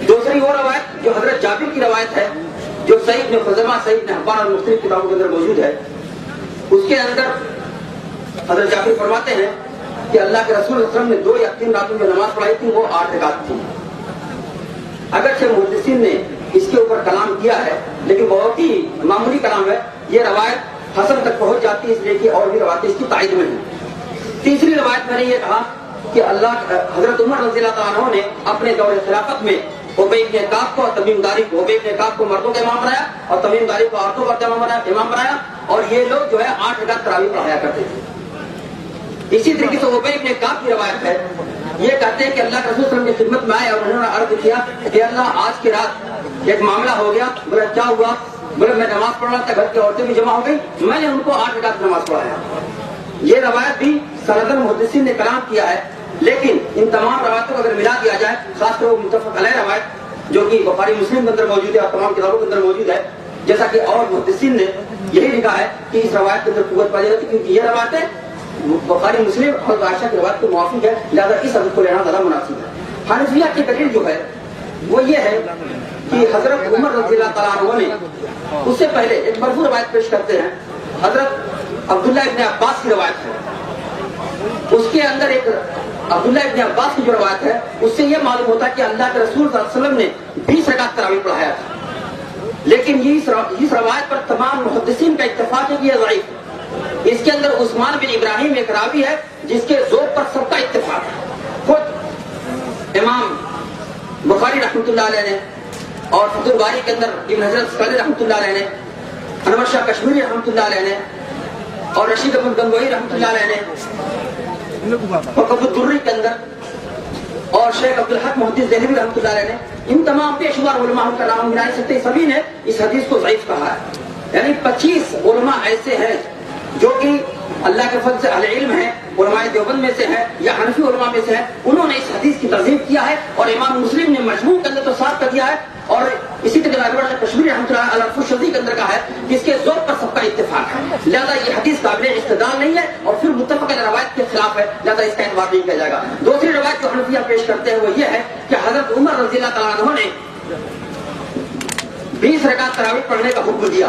S7: दूसरी वो रवायत जो हजरत जाबिर की रवायत है, जो सही इब्न खुज़ैमा, सही इब्न हिब्बान और मुख्तलिफ किताबों के अंदर मौजूद है, उसके अंदर हजरत जाबिर फरमाते हैं कि अल्लाह के रसूल सल्लल्लाहु अलैहि वसल्लम ने 2 या 3 रातों में नमाज पढ़ाई थी, वो 8 रकात थी। अगरचे मुहद्दिसीन ने इसके ऊपर कलाम किया है, लेकिन बहुत ही मामूली कलाम है। ये रवायत हसन तक पहुंच जाती है, इसलिए कि और भी रवायतें इसकी तायद में हैं। तीसरी रवायत मैंने ये कहा कि अल्लाह हजरत उमर रज़ियल्लाहु ताला अन्हु ने अपने दौर खिलाफत में उबई इब्न काब को और तमीमदारी को, उबई इब्न काब को मर्दों का इमाम बनाया और तमीमदारी को औरतों का इमाम बनाया, और ये लोग जो है 8 रकात तरावी पढ़ाया करते थे। इसी तरीके से उबई इब्न काब की रवायत है, ये कहते हैं कि अल्लाह के रसूल सल्लल्लाहु अलैहि वसल्लम की खिदमत में आए और उन्होंने अर्ज किया कि अल्लाह आज की रात एक मामला हो गया। बोला क्या हुआ? बोले मैं नमाज पढ़ रहा था, घर की औरतें भी जमा हो गई, मैंने उनको 8 रकात नमाज पढ़ाया। ये रवायत भी सनदन मुहद्दिसीन ने कलाम किया है, लेकिन इन तमाम रवायतों को अगर मिला दिया जाए, खासकर वो मुत्तफक अलैह रवायत जो कि बुखारी मुस्लिम के अंदर मौजूद है और तमाम किताबों के अंदर मौजूद है, जैसा कि और मुहद्दिसीन ने यही लिखा है कि इस रवायत के अंदर कुव्वत पाई जाती है, क्योंकि ये रवायतें बुखारी मुस्लिम और आयशा की रवायत को मुवाफिक है, लिहाजा इस हदीस को लेना ज्यादा मुनासिब है। हनफिया की दलील जो है वो ये है कि हजरत उमर रज़ियल्लाहु तआला अन्हु ने उससे पहले एक मरफू रवायत पेश करते हैं, हजरत अब्दुल्ला इब्न अब्बास की रवायत है, उसके अंदर एक अब्दुल्ला इब्न अब्बास की जो रवायत है उससे ये मालूम होता है कि अल्लाह के रसूल सल्लल्लाहु अलैहि वसल्लम ने 20 रकात तरावी पढ़ाया था, लेकिन इस रवायत पर तमाम मुहद्दिसीन का इत्तेफाक है कि यह ज़ईफ है। इसके अंदर उस्मान बिन इब्राहिम एक रावी है जिसके जोर पर सबका इत्तेफाक है। खुद इमाम बुखारी रहमतुल्लाह अलैह ने और फतहुल बारी के अंदर इब्न हजर अस्क़लानी रहमतुल्लाह अलैह ने, अनवर शाह कश्मीरी रहमतुल्लाह अलैह ने और रशीद अहमद गंगोही रहमतुल्लाह अलैह ने फक़हुद्दुर्री के अंदर और शेख अब्दुल हक मुहद्दिस देहलवी रहमतुल्लाह अलैह ने, इन तमाम पेशवार उलमा का नाम गिना नहीं सकते, सभी ने इस हदीस को ज़ईफ कहा है। यानी 25 उलमा ऐसे हैं जो कि अल्लाह के फज़ल से अहले इल्म है, उलमाए देवबंद में से है या हनफी उलमा में से है, उन्होंने इस हदीस की तज़ीब किया है और इमाम मुस्लिम ने मजमू के अंदर तो साफ कर दिया है और इसी तरह अनवर शाह कश्मीरी रहमतुल्लाह अलैह अल-फुशदी के अंदर का है कि इसके जोर पर सबका इत्तेफाक है, लिहाजा ये हदीस काबिल इस्तिदलाल नहीं है और फिर मुत्तफक अलैह रवायत के खिलाफ है, लिहाजा इसका एतबार नहीं किया जाएगा। दूसरी रवायत जो हनफिया पेश करते हैं वो ये है कि हजरत उमर रज़ियल्लाहु तआला अन्हु ने 20 रकात तरावीह पढ़ने का हुक्म दिया।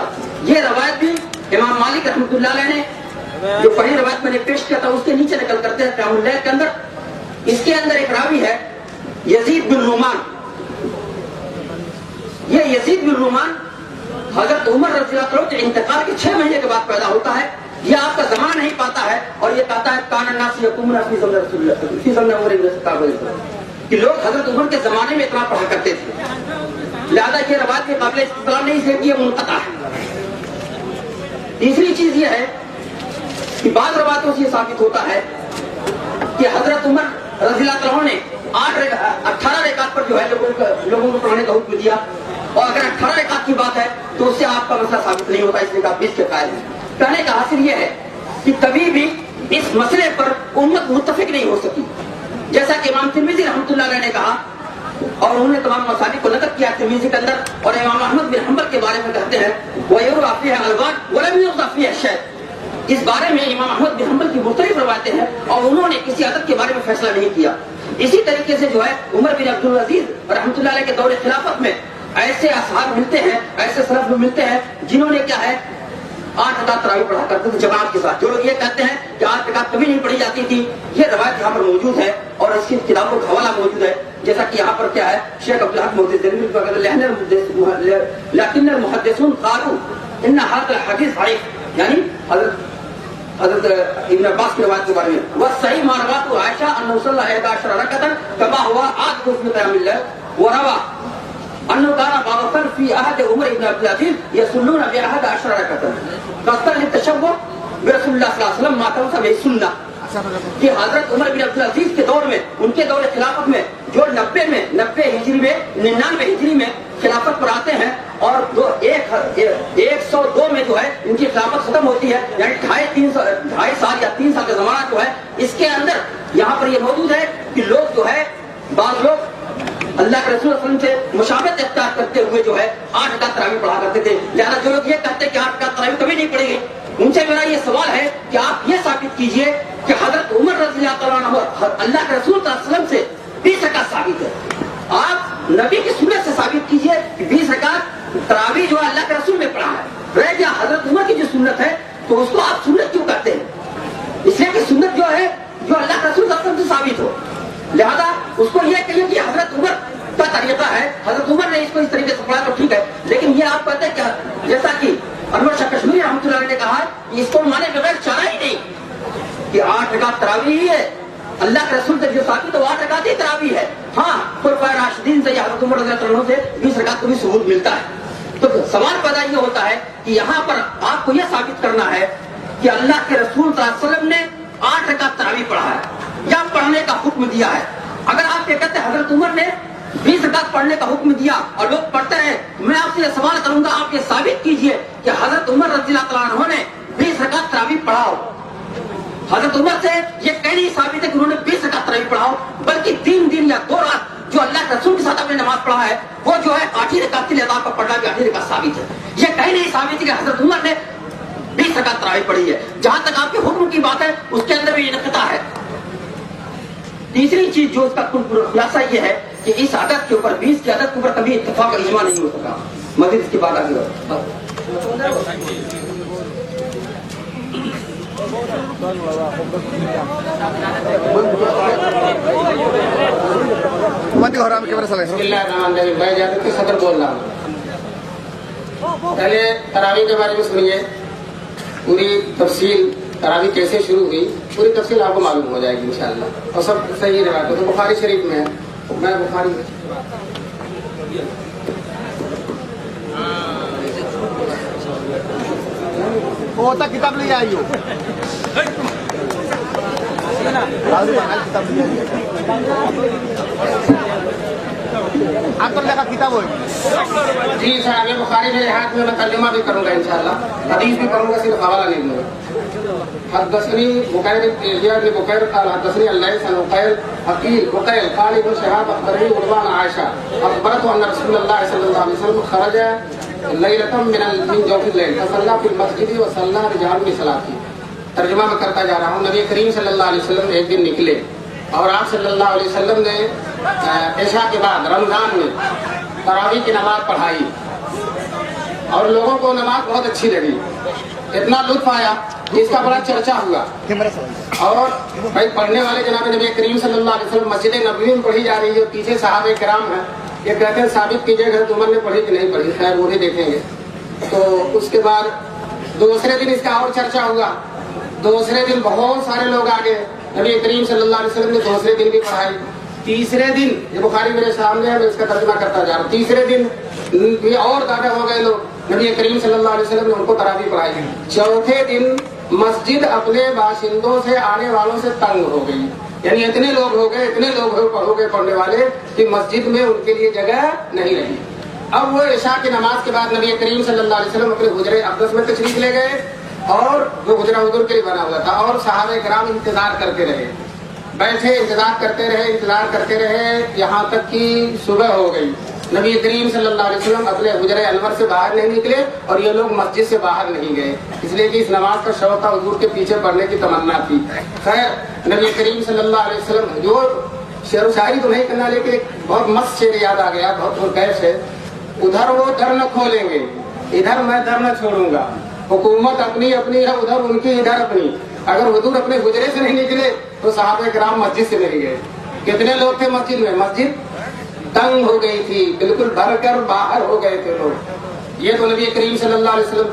S7: ये रवायत भी इमाम मालिक रहमतुल्लाह अलैह ने जो पहली रवायत मैंने पेश किया था उसके नीचे नकल करते हैं क़यामुल लैल के अंदर। इसके अंदर एक रावी है यजीद बिन रुमान, ये यजीद बिन रुमान हजरत उमर रज़ियल्लाहु अन्हु के इंतकाल के 6 महीने के बाद पैदा होता है। ये आपका जमाना नहीं पाता है और ये कहता है कान अन्नास यकुमुना फी ज़मन रसूलुल्लाह फी ज़मन उमर इब्न अब्बास कि लोग हजरत उमर के जमाने में इतना पढ़ा करते थे, लिहाजा ये रवायत के काबिल इस्तिदलाल नहीं है कि ये मुनक़ता है। तीसरी चीज ये है कि बाद रवायतों से साबित होता है कि हजरत उमर रज़ियल्लाहु अन्हु ने 18 रकात पर जो है लोगों को पढ़ाने का हुक्म दिया और अगर 18 रकात की बात है तो उससे आपका मसला साबित नहीं होता, इसलिए आप 20 के कायल हैं। कहने का हासिल ये है कि कभी भी इस मसले पर उम्मत मुत्तफिक नहीं हो सकी, जैसा कि इमाम तिरमिज़ी रहमतुल्लाह अलैह ने कहा और उन्होंने तमाम मसालिक को नकल किया तिरमिज़ी के अंदर और इमाम अहमद बिन हंबल के बारे में कहते हैं वयुरवा फीहा अलगान वलम युज़ा फीहा शै, इस बारे में इमाम अहमद बिन हंबल की मुख्तलिफ रवायतें हैं और उन्होंने किसी अदद के बारे में फैसला नहीं किया। इसी तरीके से जो है उमर बिन अब्दुल अजीज रहमतुल्लाह अलैह के दौरे खिलाफत में ऐसे असहाब मिलते हैं, ऐसे सलफ लोग मिलते हैं जिन्होंने क्या है 8 रकात तरावी पढ़ा करते थे जमात के साथ। जो लोग ये कहते हैं कि 8 रकात कभी नहीं पढ़ी जाती थी, ये रवायत यहाँ पर मौजूद है और इसकी किताबों का हवाला मौजूद है, जैसा कि यहाँ पर क्या है शेख अब्दुल हक मुहद्दिस देहलवी को कहते हैं लेकिन मुहद्दिसून क़ालू इन्न हाज़ा हदीस ज़ईफ़, यानी हज़रत इब्न अब्बास की रवायत के बारे में वह सही मारवातु आयशा अन्नहु सल्लल्लाहु अलैहि वसल्लम रकअतन कमा हुआ आज उसमें क़यामुल लैल व रवा अन्नहु काना बावसन फी अहद उमर इब्न अब्दुल अजीज यसुल्लूना बि अहद अशरा रकअतन कस्तर लितशब्बुह bi रसूलुल्लाह सल्लल्लाहु अलैहि वसल्लम मातम सा सुन्ना कि हजरत उमर बिन अब्दुल अजीज के दौर में उनके दौर खिलाफत में जो 90 हिजरी में 99 हिजरी में खिलाफत पर आते हैं और 102 में जो है इनकी खिलाफत खत्म होती है, यानी 2.5 साल या 3 साल का जमाना जो है इसके अंदर यहाँ पर ये मौजूद है कि लोग जो है बाद लोग अल्लाह के रसूल सल्लल्लाहु अलैहि वसल्लम से मुशाबहत इख्तियार करते हुए जो है 8 रकात तरावी पढ़ा करते थे। लिहाजा जो लोग ये कहते हैं कि 8 रकात तरावी कभी नहीं पढ़ेंगे, उनसे मेरा ये सवाल है कि आप ये साबित कीजिए कि हजरत उमर रज़ियल्लाहु तआला अन्हु अल्लाह के रसूल सल्लल्लाहु अलैहि वसल्लम से 20 रकात साबित है। आप नबी की सुन्नत से साबित कीजिए कि 20 रकात तरावी जो अल्लाह के रसूल ने पढ़ा है, रह गया हजरत उमर की जो सुन्नत है तो उसको आप सुन्नत क्यों करते हैं? इसलिए कि सुन्नत जो है जो अल्लाह के रसूल सल्लल्लाहु अलैहि वसल्लम से साबित हो, लिहाजा उसको यह कहिए कि हजरत उमर का तरीका है, हजरत उमर ने इसको इस तरीके से पढ़ा तो ठीक है, लेकिन ये आप कहते हैं क्या जैसा कि अनवर शाह कश्मीरी रहमतुल्लाह अलैह ने कहा कि इसको माने बगैर चारा ही नहीं कि 8 रकात तरावी ही है, अल्लाह के रसूल से जो साबित है 8 रकात ही तरावी है। हाँ, खुलफाए राशिदीन से हजरत उमर रज़ियल्लाहु अन्हु से 20 रकात को भी सबूत मिलता है। तो सवाल पैदा ये होता है कि यहाँ पर आपको यह साबित करना है कि अल्लाह के रसूल सल्लल्लाहु अलैहि वसल्लम ने 8 रकात तरावी पढ़ा है या पढ़ने का हुक्म दिया है। अगर आप ये कहते हैं हजरत उमर ने 20 रकात पढ़ने का हुक्म दिया और लोग पढ़ते हैं, मैं आपसे ये सवाल करूंगा, आप ये साबित कीजिए कि हजरत उमर रज़ियल्लाहु तआला अन्हु ने 20 रकात तरावी पढ़ाओ। हजरत उमर से ये कहीं नहीं साबित है कि उन्होंने 20 रकात तरावी पढ़ाओ, बल्कि 3 दिन या 2 रात जो अल्लाह के रसूल के साथ आपने नमाज पढ़ा है वो जो है 8 रकात के लिए अदा पर पढ़ना भी 8 रकात साबित है। ये कहीं नहीं साबित है कि हजरत उमर ने 20 रकात तरावी पढ़ी है। जहां तक आपके हुक्म की बात है उसके अंदर भी इनकता है। तीसरी चीज जो उसका खुलासा ये है कि इस आदत के ऊपर 20 की आदत के ऊपर कभी इत्तेफाक और इजमा नहीं हो सका। मजीद इसके बाद आगे
S5: मैं जाते के सदर बोल रहा हूँ। पहले तरावी के बारे में सुनिए, पूरी तफसील तरावी कैसे शुरू हुई पूरी तफसील आपको मालूम हो जाएगी इंशाअल्लाह। और सब सही रहा तो बुखारी शरीफ में है, मैं बुखारी में
S6: होता किताब ले आइयो आप तो लगा किताब हो
S5: जी साहब। ये बुखारी मेरे हाथ में, मैं तर्जुमा भी करूंगा इंशाअल्लाह, हदीस भी करूंगा, सिर्फ हवाला नहीं दूंगा। हदसनी बुखैर इब्न बुखैर قال حدثني الليث عن بكير حقيل بكير قال ابن شهاب اخبرني عروة عائشة اخبرته ان رسول الله صلى الله عليه وسلم خرج ليلة من جوف الليل فصلى في المسجد وصلى رجال بصلاته। ترجمہ میں کرتا جا رہا ہوں۔ نبی کریم صلی اللہ علیہ وسلم ایک دن نکلے اور آپ صلی اللہ علیہ وسلم نے عشاء کے بعد رمضان میں تراویح کی نماز پڑھائی اور لوگوں کو نماز بہت اچھی لگی، اتنا لطف آیا کہ اس کا بڑا چرچا ہوا۔ اور بھائی پڑھنے والے جناب نبی کریم صلی اللہ علیہ وسلم مسجد نبوی میں پڑھی جا رہی ہے، پیچھے صحابہ کرام ہیں، یہ کہتے ہیں ثابت کیجیے گا عمر نے پڑھی کہ نہیں پڑھی، خیر وہ بھی دیکھیں گے۔ تو اس کے بعد دوسرے دن اس کا اور چرچا ہوا، دوسرے دن بہت سارے لوگ آ گئے، نبی کریم صلی اللہ علیہ وسلم نے دوسرے دن بھی پڑھائی۔ تیسرے دن یہ بخاری میرے سامنے ہے، میں اس کا ترجمہ کرتا جا رہا ہوں۔ تیسرے دن یہ اور زیادہ ہو گئے لوگ، نبی کریم صلی اللہ علیہ وسلم نے ان کو تراویح پڑھائی۔ چوتھے دن مسجد اپنے باشندوں سے آنے والوں سے تنگ ہو گئی، یعنی اتنے لوگ ہو گئے پڑھنے والے کہ مسجد میں ان کے لیے جگہ نہیں رہی۔ اب وہ عشاء کی نماز کے بعد نبی کریم صلی اللہ علیہ وسلم اپنے حجرے اقدس میں تشریف لے گئے، اور جو حجرہ حضور کے لیے بنا ہوا تھا، اور صحابہ کرام انتظار کرتے رہے، بیٹھے انتظار کرتے رہے یہاں تک کہ صبح ہو گئی۔ نبی کریم صلی اللہ علیہ وسلم اپنے حجرہ انور سے باہر نہیں نکلے اور یہ لوگ مسجد سے باہر نہیں گئے، اس لیے کہ اس نماز کا شوق تھا، حضور کے پیچھے پڑھنے کی تمنا تھی۔ خیر نبی کریم صلی اللہ علیہ وسلم جو شعر و شاعری تو نہیں کرنا، لیکن ایک بہت مست شعر یاد آ گیا، بہت پرکیف ہے۔ ادھر وہ در نہ کھولیں گے، ادھر میں در نہ چھوڑوں گا، حکومت اپنی ہے ادھر ان کی ادھر اپنی۔ اگر حضور اپنے حجرے سے نہیں نکلے تو صحابہ کرام مسجد سے نہیں گئے۔ کتنے لوگ تھے مسجد میں؟ مسجد تنگ ہو گئی تھی، بالکل بھر کر باہر ہو گئے تھے لوگ۔ یہ تو نبی کریم صلی اللہ علیہ وسلم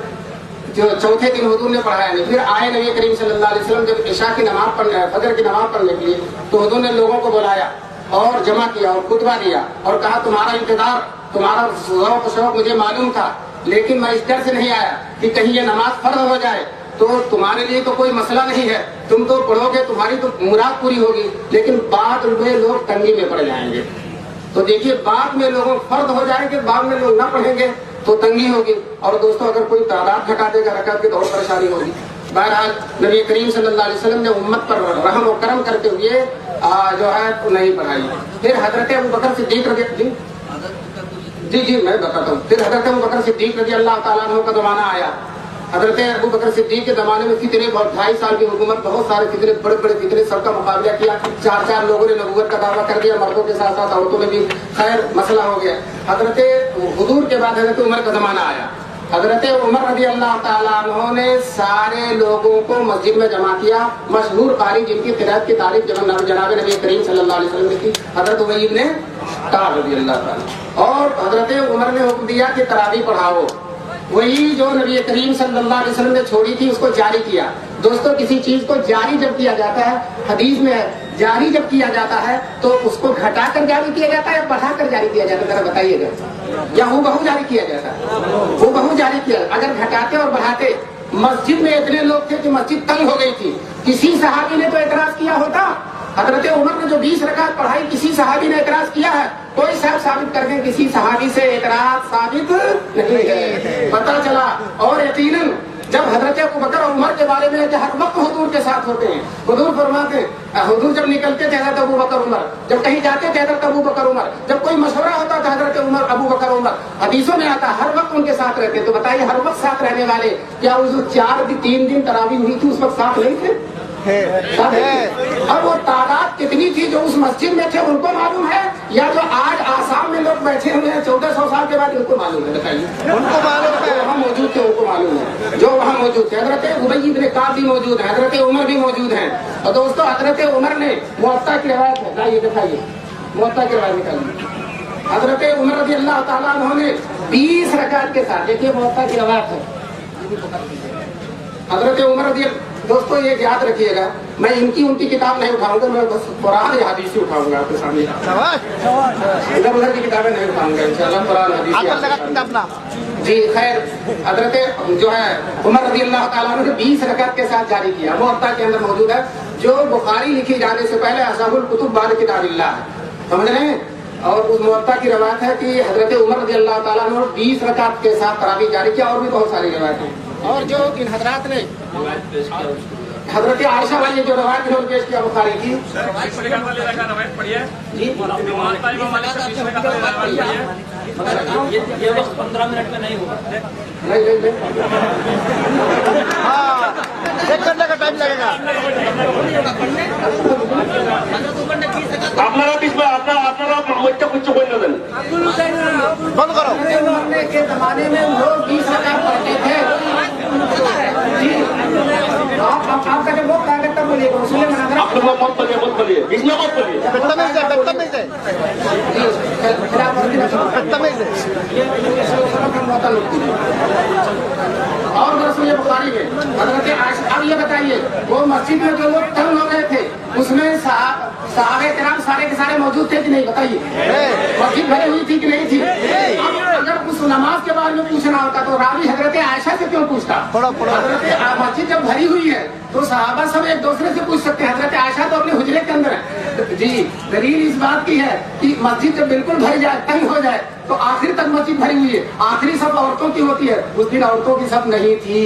S5: جو چوتھے دن حضور نے پڑھایا نہیں۔ پھر آئے نبی کریم صلی اللہ علیہ وسلم جب عشاء کی نماز پڑھنے، فجر کی نماز پڑھنے کے لیے، تو حضور نے لوگوں کو بلایا اور جمع کیا اور خطبہ دیا اور کہا تمہارا انتظار، تمہارا ذوق و شوق مجھے معلوم تھا، لیکن میں اس ڈر سے نہیں آیا کہ کہیں یہ نماز فرض ہو جائے تو تمہارے لیے تو کوئی مسئلہ نہیں ہے، تم تو پڑھو گے، تمہاری تو مراد پوری ہوگی، لیکن بعد میں لوگ تنگی میں پڑ جائیں گے۔ تو دیکھیے بعد میں لوگوں فرض ہو جائے گا، بعد میں لوگ نہ پڑھیں گے تو تنگی ہوگی، اور دوستوں اگر کوئی تعداد گھٹا دے گا رکعت کی تو اور پریشانی ہوگی۔ بہرحال نبی کریم صلی اللہ علیہ وسلم نے امت پر رحم و کرم کرتے ہوئے جو ہے نہیں پڑھائی۔ پھر حضرت ابوبکر صدیق جی میں بتاتا ہوں۔ پھر حضرت ابوبکر صدیق رضی اللہ تعالیٰ عنہ کا زمانہ آیا۔ حضرت ابوبکر صدیق کے زمانے میں فتنے، 2.5 سال کی حکومت، بہت سارے فتنے، بڑے بڑے فتنے، سب کا مقابلہ کیا۔ 4 لوگوں نے نبوت کا دعویٰ کر دیا، مردوں کے ساتھ ساتھ عورتوں نے بھی، خیر مسئلہ ہو گیا۔ حضرت حضور کے بعد حضرت عمر کا زمانہ آیا۔ حضرت عمر رضی اللہ تعالیٰ عنہ نے سارے لوگوں کو مسجد میں جمع کیا۔ مشہور قاری جن کی قرأت کی تعریف جناب نبی کریم صلی اللہ علیہ وسلم نے کی، حضرت ابی بن کعب رضی اللہ تعالیٰ۔ اور حضرت عمر نے حکم دیا کہ تراویح پڑھاؤ، وہی جو نبی کریم صلی اللہ علیہ وسلم نے چھوڑی تھی اس کو جاری کیا۔ دوستوں کسی چیز کو جاری جب کیا جاتا ہے، حدیث میں ہے جاری جب کیا جاتا ہے تو اس کو گھٹا کر جاری کیا جاتا ہے یا بڑھا کر جاری کیا جاتا ہے؟ ذرا بتائیے گا، یا ہو بہو جاری کیا جاتا ہے؟ ہو بہو جاری کیا۔ اگر گھٹاتے اور بڑھاتے، مسجد میں اتنے لوگ تھے کہ مسجد تنگ ہو گئی تھی، کسی صحابی نے تو اعتراض کیا ہوتا؟ حضرت عمر نے جو 20 رکعت پڑھائی کسی صحابی نے اعتراض کیا ہے؟ کوئی صاحب ثابت کر کے کسی صحابی سے اعتراض ثابت نہیں ہے۔ پتہ چلا اور یقیناً जब हजरत अबू बकर और उमर के बारे में है कि हर वक्त हुजूर के साथ होते हैं, हुजूर फरमाते हैं, हुजूर जब निकलते थे हजरत अबू बकर उमर, जब कहीं जाते थे हजरत अबू बकर उमर, जब कोई मशवरा होता था हजरत उमर अबू बकर उमर, हदीसों में आता हर वक्त उनके साथ रहते। तो बताइए हर वक्त साथ रहने वाले क्या उस 3 दिन तरावी हुई थी उस वक्त साथ नहीं थे? और वो तादाद कितनी थी जो उस मस्जिद में थे उनको मालूम है, या जो आज आसाम में लोग बैठे हुए हैं 1400 साल के बाद उनको मालूम है? बताइए। उनको मालूम है, वहाँ मौजूद थे उनको मालूम है, जो वहाँ मौजूद थे। हजरत उबई इब्न काब भी मौजूद है, हजरत उमर भी मौजूद हैं। और दोस्तों हजरत उमर ने मुअत्ता की रिवायत है, लाइए दिखाइए मुअत्ता की रिवायत निकालिए। हजरत उमर रज़ी अल्लाह ताला अन्हु ने 20 रकात के साथ, देखिए मुअत्ता की रिवायत है, हजरत उमर रज़ी, दोस्तों ये याद रखिएगा, मैं इनकी उनकी किताब नहीं उठाऊंगा, मैं बस कुरान या हदीस उठाऊंगा आपके सामने, इधर उधर की किताबें नहीं उठाऊंगा इंशाअल्लाह, कुरान हदीस। जी खैर, हजरत जो है उमर रज़ी अल्लाह ताला अन्हु ने 20 रकात के साथ जारी किया, मुअत्ता के अंदर मौजूद है, जो बुखारी लिखी जाने से पहले असहाबुल कुतुब बाद किताबिल्लाह है, समझ रहे हैं। और उस मुअत्ता की रवायत है कि हजरत उमर रज़ी अल्लाह ताला अन्हु 20 रकात के साथ तरावी जारी किया, और भी बहुत सारी रवायतें। और जो इन हजरात ने हजरत आयशा वाली जो रवायत इन्होंने पेश किया बुखारी की,
S3: ये वक्त 15 मिनट में नहीं होगा,
S5: नहीं
S6: एक घंटे का टाइम लगेगा।
S2: আপনারা পিছনে আপনারা মধ্যে কুচ্ছ বললে দেন
S6: बंद करो।
S5: मरने के जमाने में लोग 20 रकात पढ़ते थे। आपका जो लोग कागज तक बोलिएगा उसमें मनाजरा
S2: আপনারা মত বলিয়ে বিষ্ণু মত বলিয়ে
S6: बदतमीज है, बदतमीज है, बदतमीज है।
S5: और रसूल बुखारी में हजरत आयशा, अब ये बताइए वो मस्जिद में जो लोग तंग हो गए थे उसमें साहबे किराम सारे के सारे मौजूद थे कि नहीं? बताइए, मस्जिद भरी हुई थी कि नहीं थी? अब अगर उस नमाज के बारे में पूछना होता तो रावी हजरत आयशा से क्यों पूछता? हजरत मस्जिद जब भरी हुई है तो सहाबा सब एक दूसरे से पूछ सकते हैं, हजरत आयशा तो अपने हुजरे के अंदर है। जी दलील इस बात की है कि मस्जिद जब बिल्कुल भर जाए, तंग हो जाए, तो आखिर तक मस्जिद भरी हुई है, आखिरी सब औरतों की होती है, उस दिन औरतों की सब नहीं थी।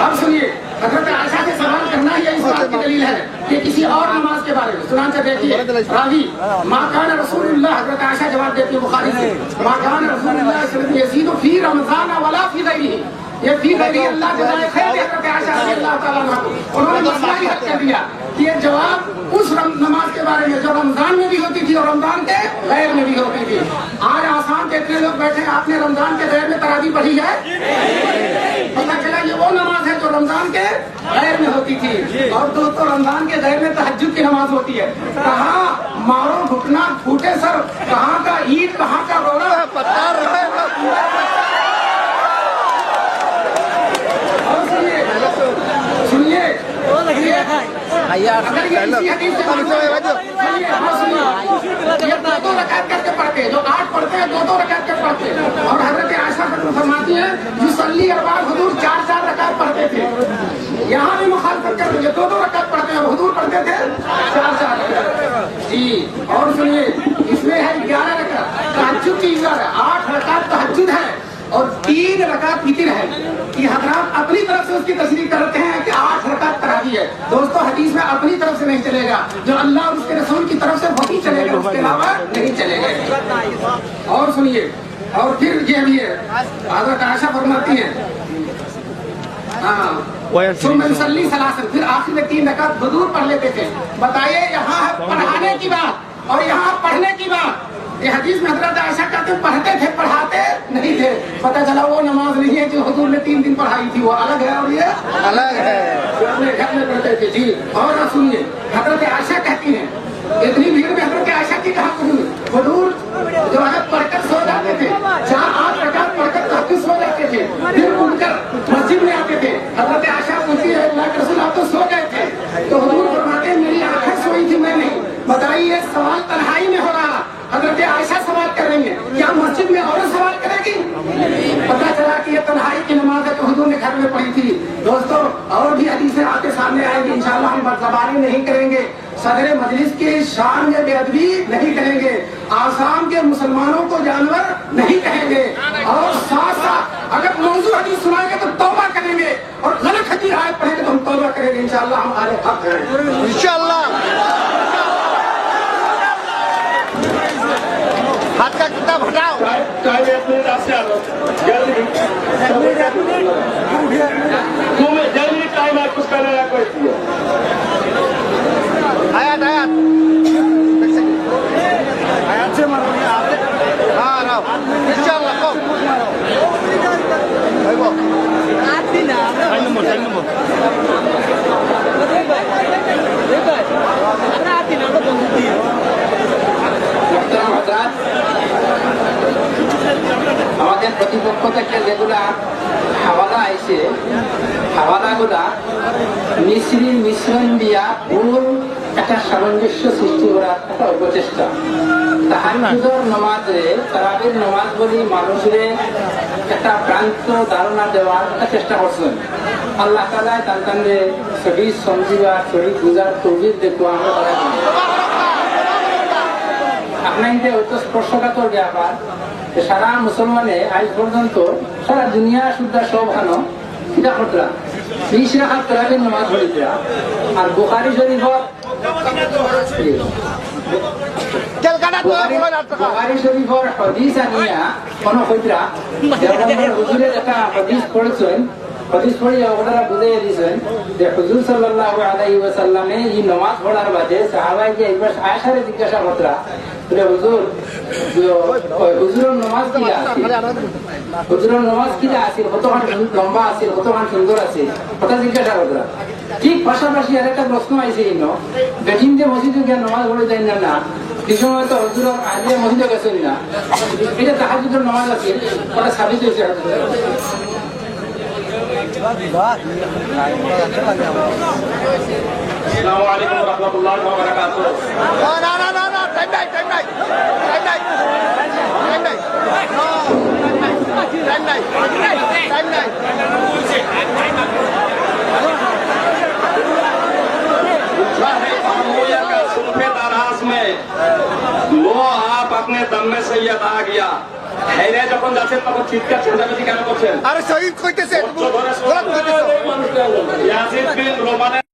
S5: अब सुनिए, हजरत आयशा से सवाल करना ही इस बात की दलील है कि किसी और नमाज के बारे में सुनान से देखिए रावी माकान रसूलुल्लाह, हजरत आयशा जवाब देती है बुखारी से, माकान रसूलुल्लाह यज़ीदु फी रमज़ान वला फी गैरिही, ये फी गैरिही अल्लाह जज़ाए खैर दे हजरत आयशा रज़ियल्लाहु ताला अन्हा को। उन्होंने मसला ही हल कर दिया कि ये जवाब उस नमाज के बारे में जो रमजान में भी होती थी और रमजान के गैर में भी होती थी। आज आसाम के इतने लोग बैठे, आपने रमजान के गैर में तरावी पढ़ी है? पता चला ये वो नमाज है जो रमजान के गैर में होती थी। और दोस्तों रमजान के गैर में तहज्जुद की नमाज होती है। कहाँ मारो घुटना फूटे सर, कहाँ का ईद कहाँ का रोना है, पत्थर सुनिए अगर ये इसी हदीस से ये 2 रकात करके पढ़ते हैं, जो 8 पढ़ते हैं 2 रकात के पढ़ते हैं। और हजरत आयशा फरमाती है युसल्ली अरबा, हुजूर 4 रकात पढ़ते थे। यहाँ भी मुखालफत कर रहे 2 रकात पढ़ते हैं, हुजूर पढ़ते थे 4 रकात। जी और सुनिए इसमें है 11 रकात तहज्जुद की, 8 रकात तहज्जुद है और 3 रकात वितर है। कि हजरात अपनी तरफ से उसकी तशरीह करते हैं कि 8 रकात तरावी है। दोस्तों हदीस में अपनी तरफ से नहीं चलेगा, जो अल्लाह और उसके रसूल की तरफ से वही चलेगा, उसके अलावा नहीं चलेगा। और सुनिए और फिर ये भी है, हजरत आयशा फरमाती है सुम्मसल्ली सलासन, फिर आखिर में 3 रकात हुजूर पढ़ लेते थे। बताइए यहाँ है पढ़ाने की बात और यहाँ पढ़ने की बात। ये हदीस में हजरत आयशा कहते पढ़ते थे, पढ़ाते नहीं थे। पता चला वो नमाज नहीं है जो हुजूर ने 3 दिन पढ़ाई थी, वो अलग है और ये अलग है, जो अपने घर में पढ़ते थे। जी और सुनिए हजरत आयशा कहती हैं, इतनी भीड़ में हजरत आयशा की कहा हुजूर जो है पढ़कर सो जाते थे, 4-8 रकात पढ़कर काफी सो जाते थे, फिर उठकर मस्जिद में आते थे। हजरत आयशा पूछती है अल्लाह के रसूल आप तो सो गए थे? तो हुजूर फरमाते मेरी आंखें सोई थी, मैं नहीं। बताइए सवाल तन्हाई में हो रहा, हजरत आयशा सवाल कर रही है, क्या मस्जिद में औरत सवाल करेगी? पता चला कि ये तन्हाई की नमाज है तो हुजूर ने घर में पढ़ी थी। दोस्तों और भी हदीसें आपके सामने आएंगी, इंशाल्लाह हम बदजबानी नहीं करेंगे, सदर मजलिस की शान में बेअदबी नहीं करेंगे, आसाम के मुसलमानों को जानवर नहीं कहेंगे, और साथ साथ अगर मौजूद हदीस सुनाएंगे तो तौबा करेंगे, और गलत हदीस आयत पढ़ेंगे तो हम तौबा करेंगे, इंशाल्लाह हम आले हक हैं।
S6: इंशाल्लाह। हाथ का किताब हटाओ।
S2: टाइम 1 मिनट आपसे आ लो जल्दी तुम्हें जल्दी टाइम है कुछ करने का कोई
S6: आयात आयात आयात से मारो हाँ राव इंशाल्लाह को भाई वो
S4: 6 নম্বর
S5: আমাদের প্রতিপক্ষ থেকে যেগুলা হাওয়ালা আইছে, হাওয়ালাগুলা মিশ্রণ দিয়া ভুল একটা সামঞ্জস্য সৃষ্টি করার একটা অপচেষ্টা। তাহাজ্জুদের নমাজে তারাবির নমাজ বলি মানুষের একটা ভ্রান্ত ধারণা দেওয়ার একটা চেষ্টা করছেন। আল্লাহ তাআলা তানতানরে সহি সমঝিবা সহি বুঝার তৌফিক দেখো আমরা তারা আপনাকে হয়তো স্পর্শকাতর ব্যাপার সারা মুসলমানে আজ পর্যন্ত সারা দুনিয়া শুদ্ধ সব ভালো কিতা করতরা 20 রাকাত তারাবির নামাজ পড়িতরা, আর বুখারী শরীফত বুখারী শরীফের হাদিস আনিয়া কোন কইতরা যেমন হুজুরের একটা হাদিস পড়ছেন, হাদিস পড়ে ওনারা বুঝিয়ে দিয়েছেন যে হুজুর সাল্লাল্লাহু আলাইহি ওয়াসাল্লামে এই নামাজ পড়ার বাদে সাহাবাইকে একবার আয়েশারে জিজ্ঞাসা করতরা বলে হুজুর হুজুরের নামাজ কি আছে, হুজুরের নামাজ কি আছে, কতখান লম্বা আছে, কতখান সুন্দর আছে, কথা জিজ্ঞাসা করতরা। ঠিক পাশাপাশি আর একটা প্রশ্ন আইছে বেটিং যে মসজিদে গিয়ে নামাজ পড়ে যায় না, এই সময় তো হুজুরের আলিয়া মসজিদে গেছেন না, এটা তাহাজ্জুদের নামাজ আছে, ওটা সাবিত হয়েছে।
S2: আসসালামু আলাইকুম ওয়া রাহমাতুল্লাহি ওয়া বারাকাতুহু
S6: না না না না টাইম নাই টাইম নাই টাইম নাই টাইম নাই টাইম নাই টাইম নাই
S1: का सुल्फे दराज में वो आप अपने दम में सैयद आ गया हैरे যখন যাচ্ছেন তখন চিৎকার চেঁচামেচি কেন করছেন?
S6: আরে শহীদ কইতেছে
S1: ইয়াজিদ বিন রোমানের